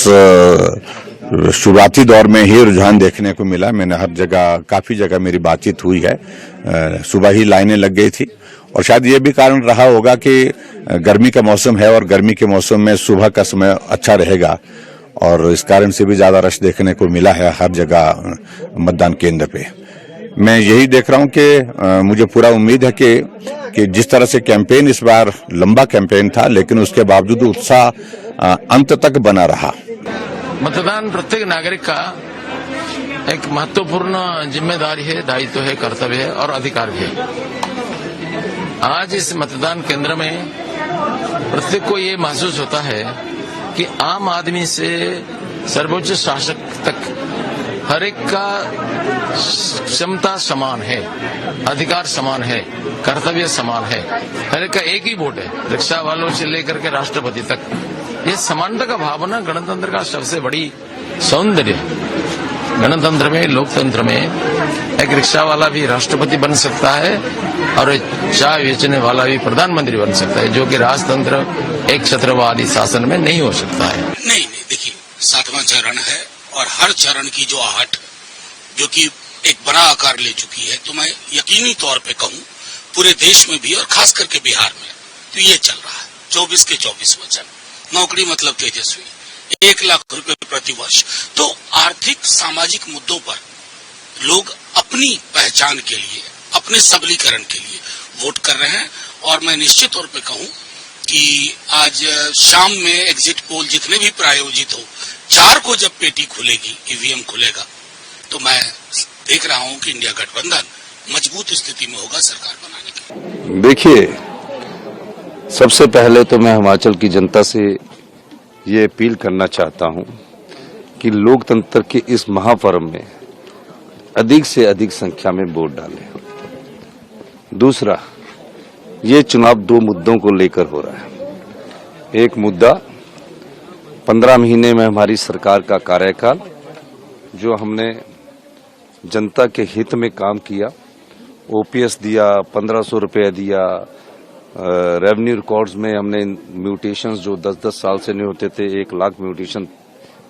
शुरुआती दौर में ही रुझान देखने को मिला। मैंने हर जगह, काफी जगह मेरी बातचीत हुई है। सुबह ही लाइनें लग गई थी और शायद ये भी कारण रहा होगा कि गर्मी का मौसम है और गर्मी के मौसम में सुबह का समय अच्छा रहेगा और इस कारण से भी ज्यादा रश देखने को मिला है हर जगह मतदान केंद्र पे। मैं यही देख रहा हूं कि मुझे पूरा उम्मीद है कि जिस तरह से कैंपेन इस बार लंबा कैंपेन था, लेकिन उसके बावजूद उत्साह अंत तक बना रहा। मतदान प्रत्येक नागरिक का एक महत्वपूर्ण जिम्मेदारी है, दायित्व है, कर्तव्य है और अधिकार भी है। आज इस मतदान केंद्र में प्रत्येक को ये महसूस होता है कि आम आदमी से सर्वोच्च शासक तक हर एक का क्षमता समान है, अधिकार समान है, कर्तव्य समान है। हर एक का एक ही वोट है, रिक्शा वालों से लेकर के राष्ट्रपति तक। ये समानता का भावना गणतंत्र का सबसे बड़ी सौंदर्य। गणतंत्र में, लोकतंत्र में एक रिक्शा वाला भी राष्ट्रपति बन सकता है और चाय बेचने वाला भी प्रधानमंत्री बन सकता है, जो कि राजतंत्र एक छत्रवादी शासन में नहीं हो सकता है। नहीं, देखिए 7वां चरण है और हर चरण की जो आहट जो कि एक बड़ा आकार ले चुकी है, तो मैं यकीनी तौर पे कहूं पूरे देश में भी और खास करके बिहार में तो ये चल रहा है। 24 के 24 वचन, नौकरी मतलब तेजस्वी, 1 लाख रुपए प्रति वर्ष। तो आर्थिक सामाजिक मुद्दों पर लोग अपनी पहचान के लिए, अपने सबलीकरण के लिए वोट कर रहे हैं। और मैं निश्चित तौर पे कहूं कि आज शाम में एग्जिट पोल जितने भी प्रायोजित हो, 4 को जब पेटी खुलेगी, ईवीएम खुलेगा, तो मैं देख रहा हूं कि इंडिया गठबंधन मजबूत स्थिति में होगा सरकार बनाने की। देखिए, सबसे पहले तो मैं हिमाचल की जनता से ये अपील करना चाहता हूं कि लोकतंत्र के इस महापर्व में अधिक से अधिक संख्या में वोट डालें। दूसरा, ये चुनाव 2 मुद्दों को लेकर हो रहा है। एक मुद्दा 15 महीने में हमारी सरकार का कार्यकाल, जो हमने जनता के हित में काम किया, ओपीएस दिया, 1500 रुपये दिया, रेवेन्यू रिकॉर्ड्स में हमने म्यूटेशंस जो 10-10 साल से नहीं होते थे, 1 लाख म्यूटेशन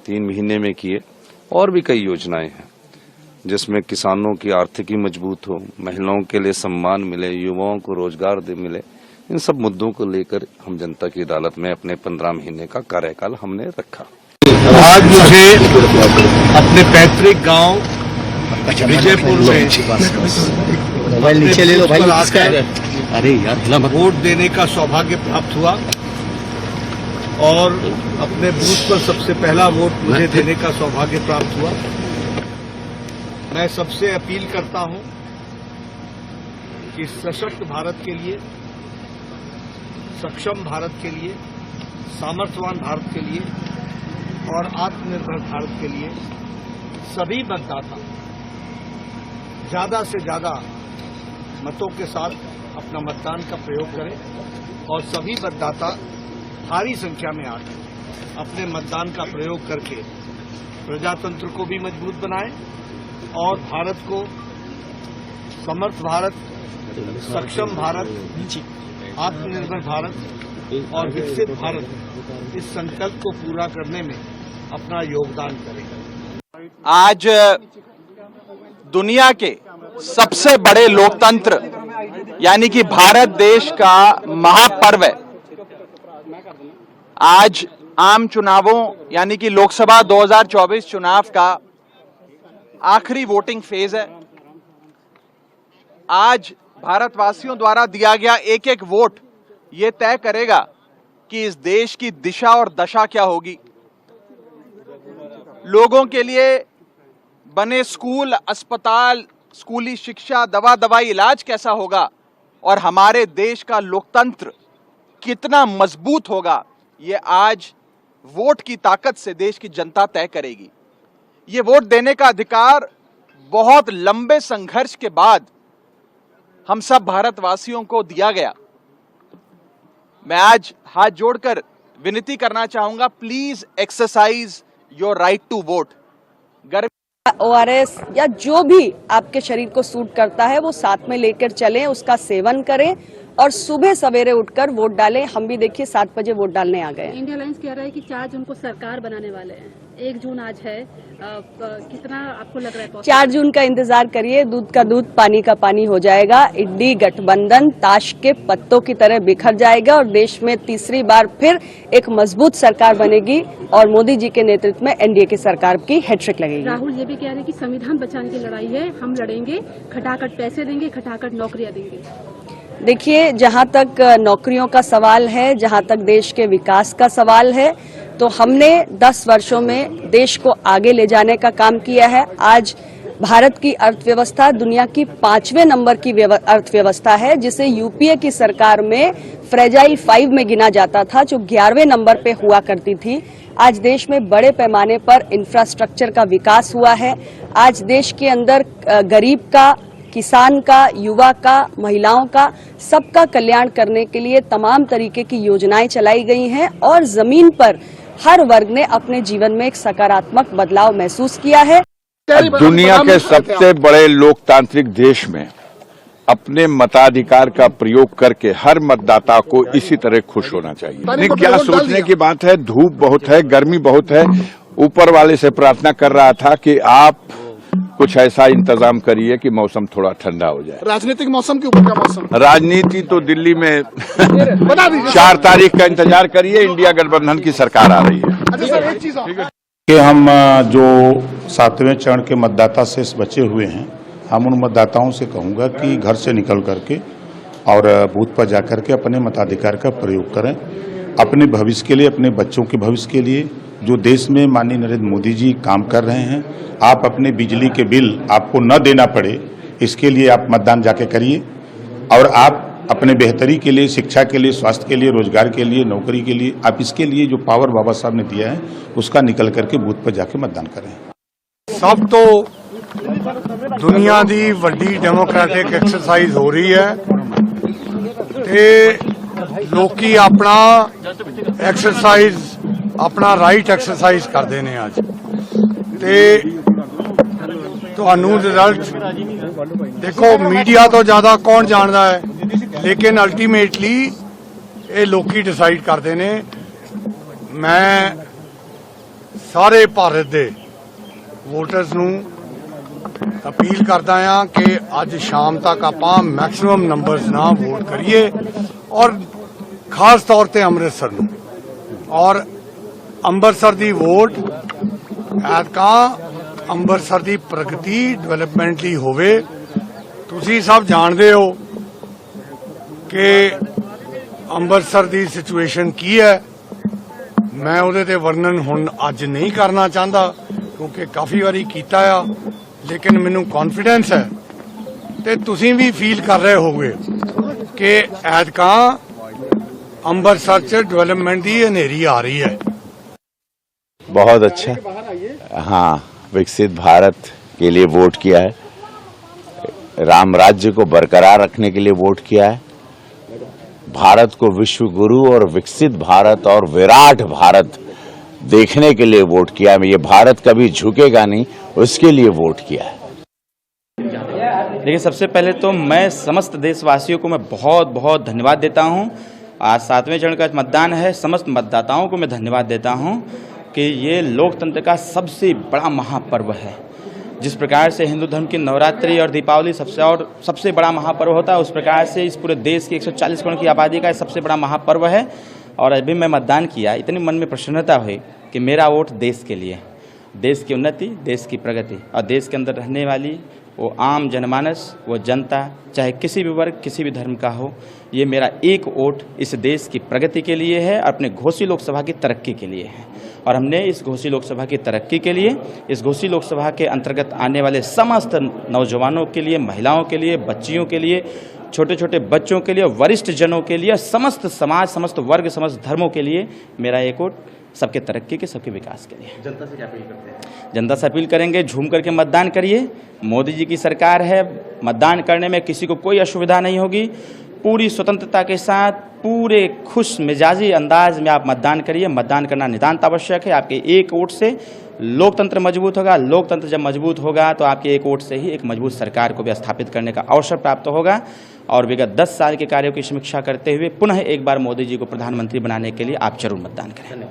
3 महीने में किए। और भी कई योजनाएं हैं जिसमें किसानों की आर्थिकी मजबूत हो, महिलाओं के लिए सम्मान मिले, युवाओं को रोजगार मिले। इन सब मुद्दों को लेकर हम जनता की अदालत में अपने 15 महीने का कार्यकाल हमने रखा। आज मुझे अपने पैतृक गांव विजयपुर में मोबाइल नीचे ले लो भाई, अरे यार, वोट देने का सौभाग्य प्राप्त हुआ और अपने बूथ पर सबसे पहला वोट मुझे देने का सौभाग्य प्राप्त हुआ। मैं सबसे अपील करता हूं कि सशक्त भारत के लिए, सक्षम भारत के लिए, सामर्थ्यवान भारत के लिए और आत्मनिर्भर भारत के लिए सभी मतदाता ज्यादा से ज्यादा मतों के साथ अपना मतदान का प्रयोग करें और सभी मतदाता भारी संख्या में आकर अपने मतदान का प्रयोग करके प्रजातंत्र को भी मजबूत बनाएं और भारत को समर्थ भारत, सक्षम भारत, आत्मनिर्भर भारत और विकसित भारत इस संकल्प को पूरा करने में अपना योगदान करें। आज दुनिया के सबसे बड़े लोकतंत्र यानी कि भारत देश का महापर्व है। आज आम चुनावों यानी कि लोकसभा 2024 चुनाव का आखिरी वोटिंग फेज है। आज भारतवासियों द्वारा दिया गया एक एक वोट ये तय करेगा कि इस देश की दिशा और दशा क्या होगी। लोगों के लिए बने स्कूल, अस्पताल, स्कूली शिक्षा, दवाई, इलाज कैसा होगा और हमारे देश का लोकतंत्र कितना मजबूत होगा, ये आज वोट की ताकत से देश की जनता तय करेगी। ये वोट देने का अधिकार बहुत लंबे संघर्ष के बाद हम सब भारतवासियों को दिया गया। मैं आज हाथ जोड़कर विनती करना चाहूंगा, please exercise your right to vote. ORS या जो भी आपके शरीर को सूट करता है वो साथ में लेकर चलें, उसका सेवन करें और सुबह सवेरे उठकर वोट डालें। हम भी देखिए 7 बजे वोट डालने आ गए। इंडिया अलायंस कह रहा है कि 4 जून को सरकार बनाने वाले हैं। 1 जून आज है, कितना आपको लग रहा है? 4 जून का इंतजार करिए, दूध का दूध पानी का पानी हो जाएगा। इंडी गठबंधन ताश के पत्तों की तरह बिखर जाएगा और देश में तीसरी बार फिर एक मजबूत सरकार बनेगी और मोदी जी के नेतृत्व में NDA की सरकार की हैट्रिक लगेगी। राहुल ये भी कह रहे हैं कि संविधान बचाने की लड़ाई है, हम लड़ेंगे, खटाखट पैसे देंगे, खटाखट नौकरियां देंगे। देखिए, जहां तक नौकरियों का सवाल है, जहां तक देश के विकास का सवाल है, तो हमने 10 वर्षों में देश को आगे ले जाने का काम किया है। आज भारत की अर्थव्यवस्था दुनिया की 5वें नंबर की अर्थव्यवस्था है, जिसे यूपीए की सरकार में फ्रेजाइल 5 में गिना जाता था, जो 11वें नंबर पे हुआ करती थी। आज देश में बड़े पैमाने पर इंफ्रास्ट्रक्चर का विकास हुआ है। आज देश के अंदर गरीब का, किसान का, युवा का, महिलाओं का, सबका कल्याण करने के लिए तमाम तरीके की योजनाएं चलाई गई हैं और जमीन पर हर वर्ग ने अपने जीवन में एक सकारात्मक बदलाव महसूस किया है। दुनिया के सबसे बड़े लोकतांत्रिक देश में अपने मताधिकार का प्रयोग करके हर मतदाता को इसी तरह खुश होना चाहिए। नहीं, क्या सोचने की बात है, धूप बहुत है, गर्मी बहुत है। ऊपर वाले से प्रार्थना कर रहा था कि आप कुछ ऐसा इंतजाम करिए कि मौसम थोड़ा ठंडा हो जाए। राजनीतिक मौसम के ऊपर क्या मौसम? राजनीति तो दिल्ली में 4 तारीख का इंतजार करिए, इंडिया गठबंधन की सरकार आ रही है। अच्छा सर, एक चीज कि हम जो 7वें चरण के मतदाता से बचे हुए हैं, हम उन मतदाताओं से कहूंगा कि घर से निकल करके और बूथ पर जाकर के अपने मताधिकार का प्रयोग करें, अपने भविष्य के लिए, अपने बच्चों के भविष्य के लिए। जो देश में माननीय नरेंद्र मोदी जी काम कर रहे हैं, आप अपने बिजली के बिल आपको न देना पड़े, इसके लिए आप मतदान जाके करिए और आप अपने बेहतरी के लिए, शिक्षा के लिए, स्वास्थ्य के लिए, रोजगार के लिए, नौकरी के लिए, आप इसके लिए जो पावर बाबा साहब ने दिया है उसका निकल करके बूथ पर जाके मतदान करें। सब तो दुनिया की वड्डी डेमोक्रेटिक एक्सरसाइज हो रही है ते लोकी अपना एक्सरसाइज, अपना राइट एक्सरसाइज करते हैं। अज ते तुहानू रिजल्ट देखो, मीडिया तो ज्यादा कौन जानता है, लेकिन अल्टीमेटली ये लोकी डिसाइड करते हैं। मैं सारे भारत के वोटर्स नू अपील करता हाँ कि अज शाम तक आप मैक्सिमम नंबर्स ना वोट करिए और खास तौर पर अमृतसर नू और ਅੰਮ੍ਰਿਤਸਰ ਦੀ ਵੋਟ ਐਤਕਾਂ ਅੰਮ੍ਰਿਤਸਰ ਦੀ ਪ੍ਰਗਤੀ ਡਿਵੈਲਪਮੈਂਟ ਲਈ ਹੋਵੇ। ਤੁਸੀਂ ਸਭ ਜਾਣਦੇ ਹੋ ਕਿ ਅੰਮ੍ਰਿਤਸਰ ਦੀ ਸਿਚੁਏਸ਼ਨ ਕੀ ਹੈ। ਮੈਂ ਉਹਦੇ ਤੇ ਵਰਣਨ ਹੁਣ ਅੱਜ ਨਹੀਂ ਕਰਨਾ ਚਾਹੁੰਦਾ ਕਿਉਂਕਿ ਕਾਫੀ ਵਾਰੀ ਕੀਤਾ ਆ। ਲੇਕਿਨ ਮੈਨੂੰ ਕੌਨਫੀਡੈਂਸ ਹੈ ਤੇ ਤੁਸੀਂ ਵੀ ਫੀਲ ਕਰ ਰਹੇ ਹੋਗੇ ਕਿ ਐਤਕਾਂ ਅੰਮ੍ਰਿਤਸਰ 'ਚ ਡਿਵੈਲਪਮੈਂਟ ਦੀ ਹਨੇਰੀ ਆ ਰਹੀ ਹੈ। बहुत अच्छा। हाँ, विकसित भारत के लिए वोट किया है, राम राज्य को बरकरार रखने के लिए वोट किया है, भारत को विश्व गुरु और विकसित भारत और विराट भारत देखने के लिए वोट किया है। ये भारत कभी झुकेगा नहीं, उसके लिए वोट किया है। देखिए, सबसे पहले तो मैं समस्त देशवासियों को मैं बहुत बहुत धन्यवाद देता हूं। आज 7वें चरण का मतदान है। समस्त मतदाताओं को मैं धन्यवाद देता हूं कि ये लोकतंत्र का सबसे बड़ा महापर्व है। जिस प्रकार से हिंदू धर्म की नवरात्रि और दीपावली सबसे बड़ा महापर्व होता है, उस प्रकार से इस पूरे देश की 140 करोड़ की आबादी का सबसे बड़ा महापर्व है। और अभी मैं मतदान किया, इतनी मन में प्रसन्नता हुई कि मेरा वोट देश के लिए, देश की उन्नति, देश की प्रगति और देश के अंदर रहने वाली वो आम जनमानस, वो जनता, चाहे किसी भी वर्ग, किसी भी धर्म का हो, ये मेरा एक वोट इस देश की प्रगति के लिए है, अपने घोसी लोकसभा की तरक्की के लिए है। और हमने इस घोसी लोकसभा की तरक्की के लिए, इस घोसी लोकसभा के अंतर्गत आने वाले समस्त नौजवानों के लिए, महिलाओं के लिए, बच्चियों के लिए, छोटे छोटे बच्चों के लिए, वरिष्ठ जनों के लिए, समस्त समाज, समस्त वर्ग, समस्त धर्मों के लिए मेरा एक वोट सबके तरक्की के, सबके विकास के लिए। जनता से क्या अपील करते हैं? जनता से अपील करेंगे, झूम करके मतदान करिए। मोदी जी की सरकार है, मतदान करने में किसी को कोई असुविधा नहीं होगी। पूरी स्वतंत्रता के साथ, पूरे खुश मिजाजी अंदाज में आप मतदान करिए। मतदान करना नितांत आवश्यक है। आपके एक वोट से लोकतंत्र मजबूत होगा। लोकतंत्र जब मजबूत होगा तो आपके एक वोट से ही एक मजबूत सरकार को भी स्थापित करने का अवसर प्राप्त होगा। और विगत 10 साल के कार्यों की समीक्षा करते हुए पुनः एक बार मोदी जी को प्रधानमंत्री बनाने के लिए आप जरूर मतदान करें।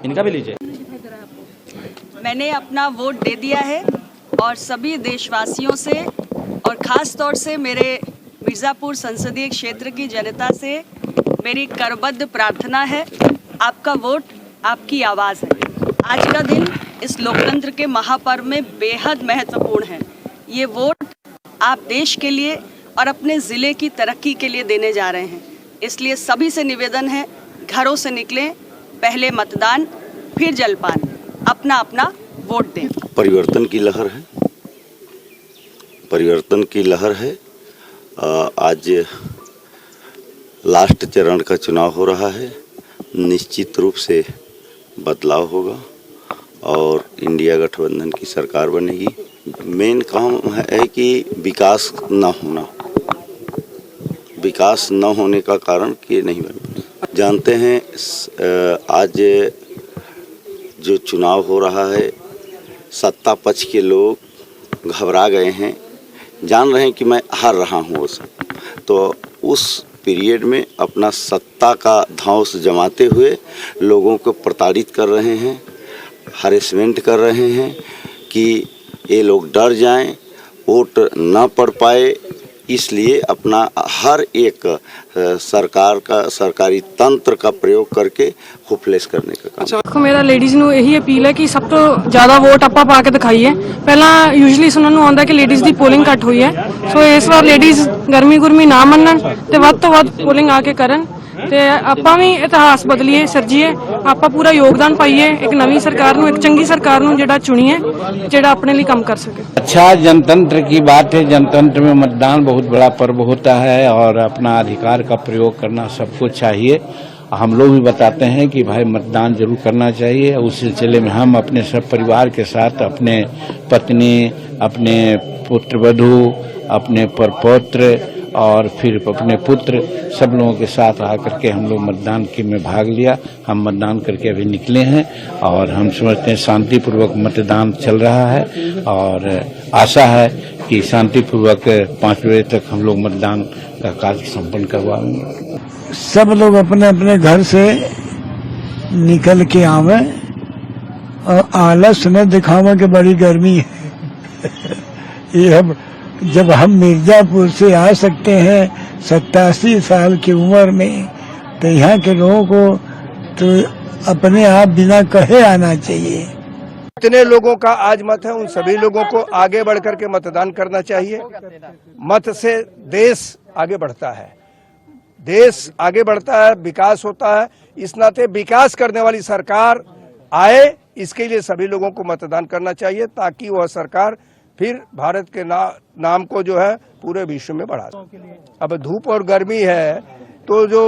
इनका भी लीजिए। मैंने अपना वोट दे दिया है और सभी देशवासियों से और ख़ास तौर से मेरे मिर्ज़ापुर संसदीय क्षेत्र की जनता से मेरी करबद्ध प्रार्थना है, आपका वोट आपकी आवाज़ है। आज का दिन इस लोकतंत्र के महापर्व में बेहद महत्वपूर्ण है। ये वोट आप देश के लिए और अपने ज़िले की तरक्की के लिए देने जा रहे हैं। इसलिए सभी से निवेदन है, घरों से निकलें, पहले मतदान फिर जलपान, अपना अपना वोट दें। परिवर्तन की लहर है, परिवर्तन की लहर है। आज लास्ट चरण का चुनाव हो रहा है। निश्चित रूप से बदलाव होगा और इंडिया गठबंधन की सरकार बनेगी। मेन काम है कि विकास न होना, विकास न होने का कारण कि नहीं बन। जानते हैं आज जो चुनाव हो रहा है, सत्ता पक्ष के लोग घबरा गए हैं, जान रहे हैं कि मैं हार रहा हूँ वो सब, तो उस पीरियड में अपना सत्ता का धौंस जमाते हुए लोगों को प्रताड़ित कर रहे हैं, हरेसमेंट कर रहे हैं कि ये लोग डर जाएं, वोट ना पड़ पाए। इसलिए अपना हर एक सरकारी तंत्र का प्रयोग करके होपलेस करने का काम। देखो, मेरा लेडीज़ ਨੂੰ ਇਹੀ ਅਪੀਲ ਹੈ ਕਿ ਸਭ ਤੋਂ ਜ਼ਿਆਦਾ ਵੋਟ ਆਪਾਂ ਪਾ ਕੇ ਦਿਖਾਈਏ। ਪਹਿਲਾਂ ਯੂਜੂਅਲੀ ਸੁਣਨ ਨੂੰ ਆਉਂਦਾ ਕਿ ਲੇਡੀਜ਼ ਦੀ ਪੋਲਿੰਗ ਘੱਟ ਹੋਈ ਹੈ, ਸੋ ਇਸ ਵਾਰ ਲੇਡੀਜ਼ ਗਰਮੀ ਨਾ ਮੰਨਣ ਤੇ ਵੱਧ ਤੋਂ ਵੱਧ ਪੋਲਿੰਗ ਆ ਕੇ ਕਰਨ ਤੇ ਆਪਾਂ ਵੀ ਇਤਿਹਾਸ ਬਦਲੀਏ, ਸਿਰਜੀਏ, ਆਪਾਂ ਪੂਰਾ ਯੋਗਦਾਨ ਪਾਈਏ ਇੱਕ ਨਵੀਂ ਸਰਕਾਰ ਨੂੰ, ਇੱਕ ਚੰਗੀ ਸਰਕਾਰ ਨੂੰ ਜਿਹੜਾ ਚੁਣੀਏ, ਜਿਹੜਾ ਆਪਣੇ ਲਈ ਕੰਮ ਕਰ ਸਕੇ। अच्छा जनतंत्र की बात है। जनतंत्र में मतदान बहुत बड़ा पर्व होता है और अपना अधिकार का प्रयोग करना सबको चाहिए। हम लोग भी बताते हैं कि भाई मतदान जरूर करना चाहिए। उस सिलसिले में हम अपने सब परिवार के साथ, अपने पत्नी, अपने पुत्रवधू, अपने परपौत्र और फिर अपने पुत्र, सब लोगों के साथ आकर के हम लोग मतदान के में भाग लिया। हम मतदान करके अभी निकले हैं और हम समझते हैं शांतिपूर्वक मतदान चल रहा है और आशा है कि शांतिपूर्वक 5 बजे तक हम लोग मतदान का कार्य संपन्न करवाएंगे। सब लोग अपने अपने घर से निकल के आवे और आलस न दिखावे कि बड़ी गर्मी है। ये हम जब हम मिर्जापुर से आ सकते हैं 87 साल की उम्र में, तो यहाँ के लोगों को तो अपने आप बिना कहे आना चाहिए। जितने लोगों का आज मत है, उन सभी लोगों को आगे बढ़ करके मतदान करना चाहिए। मत से देश आगे बढ़ता है, देश आगे बढ़ता है, विकास होता है। इस नाते विकास करने वाली सरकार आए, इसके लिए सभी लोगों को मतदान करना चाहिए ताकि वह सरकार फिर भारत के नाम को जो है पूरे विश्व में बढ़ा। अब धूप और गर्मी है तो जो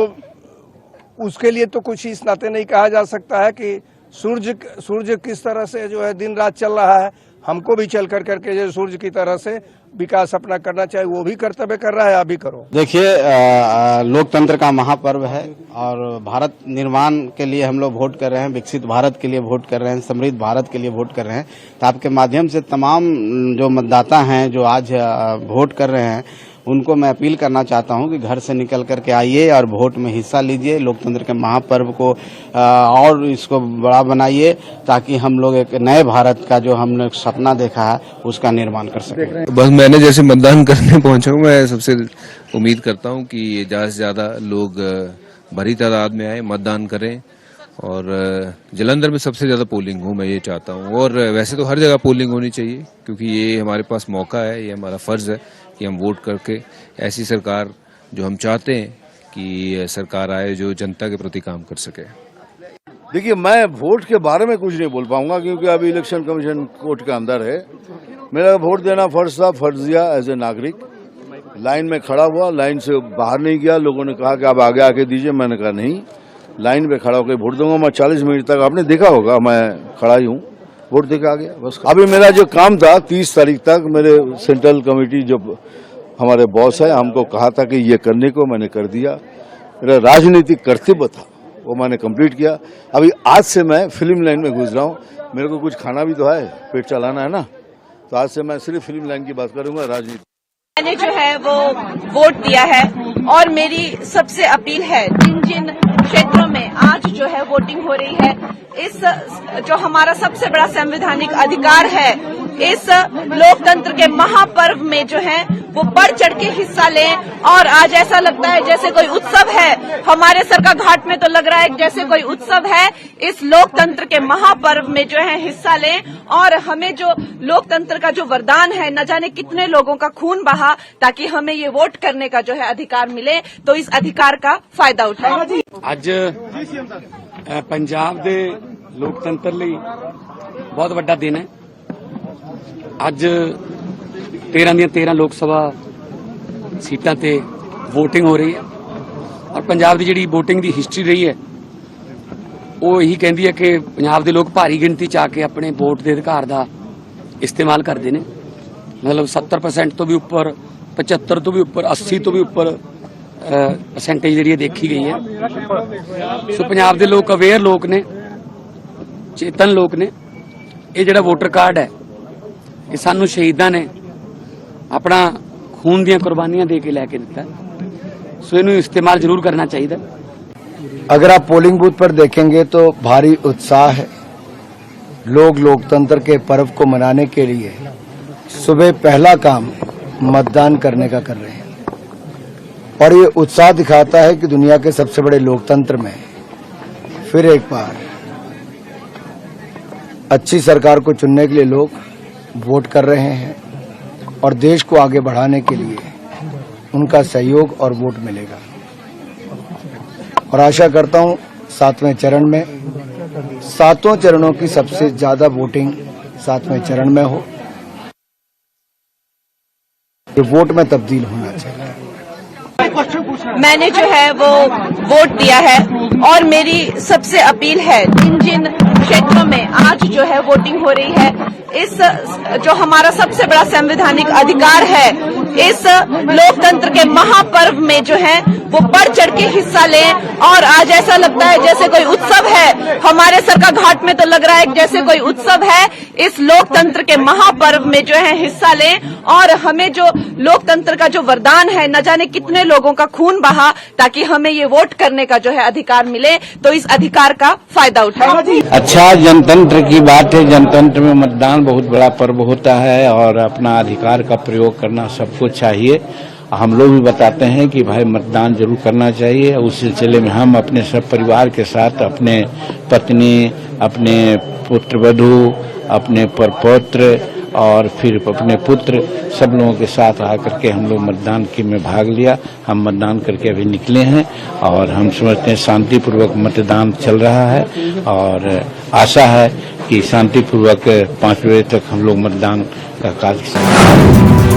उसके लिए तो कुछ इस नाते नहीं कहा जा सकता है कि सूर्य किस तरह से जो है दिन रात चल रहा है, हमको भी चल कर करके जो सूर्य की तरह से विकास अपना करना चाहिए, वो भी कर्तव्य कर रहा है, अभी करो। देखिए, लोकतंत्र का महापर्व है और भारत निर्माण के लिए हम लोग वोट कर रहे हैं, विकसित भारत के लिए वोट कर रहे हैं, समृद्ध भारत के लिए वोट कर रहे हैं। तो आपके माध्यम से तमाम जो मतदाता हैं जो आज वोट कर रहे हैं उनको मैं अपील करना चाहता हूं कि घर से निकल करके आइए और वोट में हिस्सा लीजिए, लोकतंत्र के महापर्व को और इसको बड़ा बनाइए ताकि हम लोग एक नए भारत का जो हमने सपना देखा है उसका निर्माण कर सकें। बस मैंने जैसे मतदान करने पहुंचा हूं, मैं सबसे उम्मीद करता हूं कि ज्यादा से ज्यादा लोग बड़ी तादाद में आए, मतदान करें और जालंधर में सबसे ज्यादा पोलिंग हो, मैं ये चाहता हूं। और वैसे तो हर जगह पोलिंग होनी चाहिए क्योंकि ये हमारे पास मौका है, ये हमारा फर्ज है कि हम वोट करके ऐसी सरकार जो हम चाहते हैं कि सरकार आए जो जनता के प्रति काम कर सके। देखिए, मैं वोट के बारे में कुछ नहीं बोल पाऊंगा क्योंकि अभी इलेक्शन कमीशन कोर्ट के अंदर है। मेरा वोट देना फर्ज था, फर्ज दिया एज ए नागरिक। लाइन में खड़ा हुआ, लाइन से बाहर नहीं गया। लोगों ने कहा कि आप आगे आके दीजिए, मैंने कहा नहीं, लाइन पे खड़ा होकर वोट दूंगा। मैं 40 मिनट तक, आपने देखा होगा, मैं खड़ा ही हूँ, वोट देकर आ गया बस। अभी मेरा जो काम था 30 तारीख तक, मेरे सेंट्रल कमेटी जो हमारे बॉस है हमको कहा था कि ये करने को, मैंने कर दिया। मेरा राजनीतिक कर्तव्य था वो मैंने कंप्लीट किया। अभी आज से मैं फिल्म लाइन में घुस रहा हूँ। मेरे को कुछ खाना भी तो है, पेट चलाना है ना, तो आज से मैं सिर्फ फिल्म लाइन की बात करूंगा, राजनीति। मैंने जो है वो वोट दिया है और मेरी सबसे अपील है जिन जिन क्षेत्रों में आज जो है वोटिंग हो रही है, इस जो हमारा सबसे बड़ा संवैधानिक अधिकार है, इस लोकतंत्र के महापर्व में जो है वो बढ़ चढ़ के हिस्सा लें। और आज ऐसा लगता है जैसे कोई उत्सव है, हमारे सरका घाट में तो लग रहा है जैसे कोई उत्सव है। इस लोकतंत्र के महापर्व में जो है हिस्सा लें और हमें जो लोकतंत्र का जो वरदान है, न जाने कितने लोगों का खून बहा ताकि हमें ये वोट करने का जो है अधिकार मिले, तो इस अधिकार का फायदा उठाएं। ਅੱਜ ਪੰਜਾਬ ਦੇ ਲੋਕਤੰਤਰ ਲਈ ਬਹੁਤ ਵੱਡਾ ਦਿਨ ਹੈ। ਅੱਜ 13 ਦੀਆਂ 13 ਲੋਕ ਸਭਾ ਸੀਟਾਂ ਤੇ ਵੋਟਿੰਗ ਹੋ ਰਹੀ ਹੈ ਔਰ ਪੰਜਾਬ ਦੀ ਜਿਹੜੀ ਵੋਟਿੰਗ ਦੀ ਹਿਸਟਰੀ ਰਹੀ ਹੈ ਉਹ ਇਹੀ ਕਹਿੰਦੀ ਹੈ ਕਿ ਪੰਜਾਬ ਦੇ ਲੋਕ ਭਾਰੀ ਗਿਣਤੀ ਚ ਆ ਕੇ ਆਪਣੇ ਵੋਟ ਦੇ ਅਧਿਕਾਰ ਦਾ ਇਸਤੇਮਾਲ ਕਰਦੇ ਨੇ। ਮਤਲਬ 70% ਤੋਂ ਵੀ ਉੱਪਰ, 75 ਤੋਂ ਵੀ ਉੱਪਰ, 80 ਤੋਂ ਵੀ ਉੱਪਰ परसेंटेज जी देखी गई है। सो पंजाब के लोग अवेयर लोग ने, चेतन लोग ने। ये जड़ा वोटर कार्ड है ये सानू शहीदा ने अपना खून दियां कुर्बानियां दे के लैके दिता, सो इनू इस्तेमाल जरूर करना चाहिए। अगर आप पोलिंग बूथ पर देखेंगे तो भारी उत्साह है। लोग लोकतंत्र के पर्व को मनाने के लिए सुबह पहला काम मतदान करने का कर रहे हैं और ये उत्साह दिखाता है कि दुनिया के सबसे बड़े लोकतंत्र में फिर एक बार अच्छी सरकार को चुनने के लिए लोग वोट कर रहे हैं और देश को आगे बढ़ाने के लिए उनका सहयोग और वोट मिलेगा। और आशा करता हूं 7वें चरण में, 7 चरणों की सबसे ज्यादा वोटिंग 7वें चरण में हो। ये वोट में तब्दील होना चाहिए। मैंने जो है वो वोट दिया है और मेरी सबसे अपील है जिन जिन क्षेत्रों में आज जो है वोटिंग हो रही है, इस जो हमारा सबसे बड़ा संवैधानिक अधिकार है, इस लोकतंत्र के महापर्व में जो है वो बढ़ चढ़ के हिस्सा लें। और आज ऐसा लगता है जैसे कोई उत्सव है, हमारे सरका घाट में तो लग रहा है जैसे कोई उत्सव है। इस लोकतंत्र के महापर्व में जो है हिस्सा लें और हमें जो लोकतंत्र का जो वरदान है, न जाने कितने लोगों का खून बहा ताकि हमें ये वोट करने का जो है अधिकार मिले, तो इस अधिकार का फायदा उठाएं। अच्छा, जनतंत्र की बात है। जनतंत्र में मतदान बहुत बड़ा पर्व होता है और अपना अधिकार का प्रयोग करना सबको चाहिए। हम लोग भी बताते हैं कि भाई मतदान जरूर करना चाहिए। उस सिलसिले में हम अपने सब परिवार के साथ, अपने पत्नी, अपने पुत्रवधू, अपने परपौत्र और फिर अपने पुत्र, सब लोगों के साथ आकर के हम लोग मतदान की में भाग लिया। हम मतदान करके अभी निकले हैं और हम समझते हैं शांतिपूर्वक मतदान चल रहा है और आशा है कि शांतिपूर्वक 5 बजे तक हम लोग मतदान का कार्य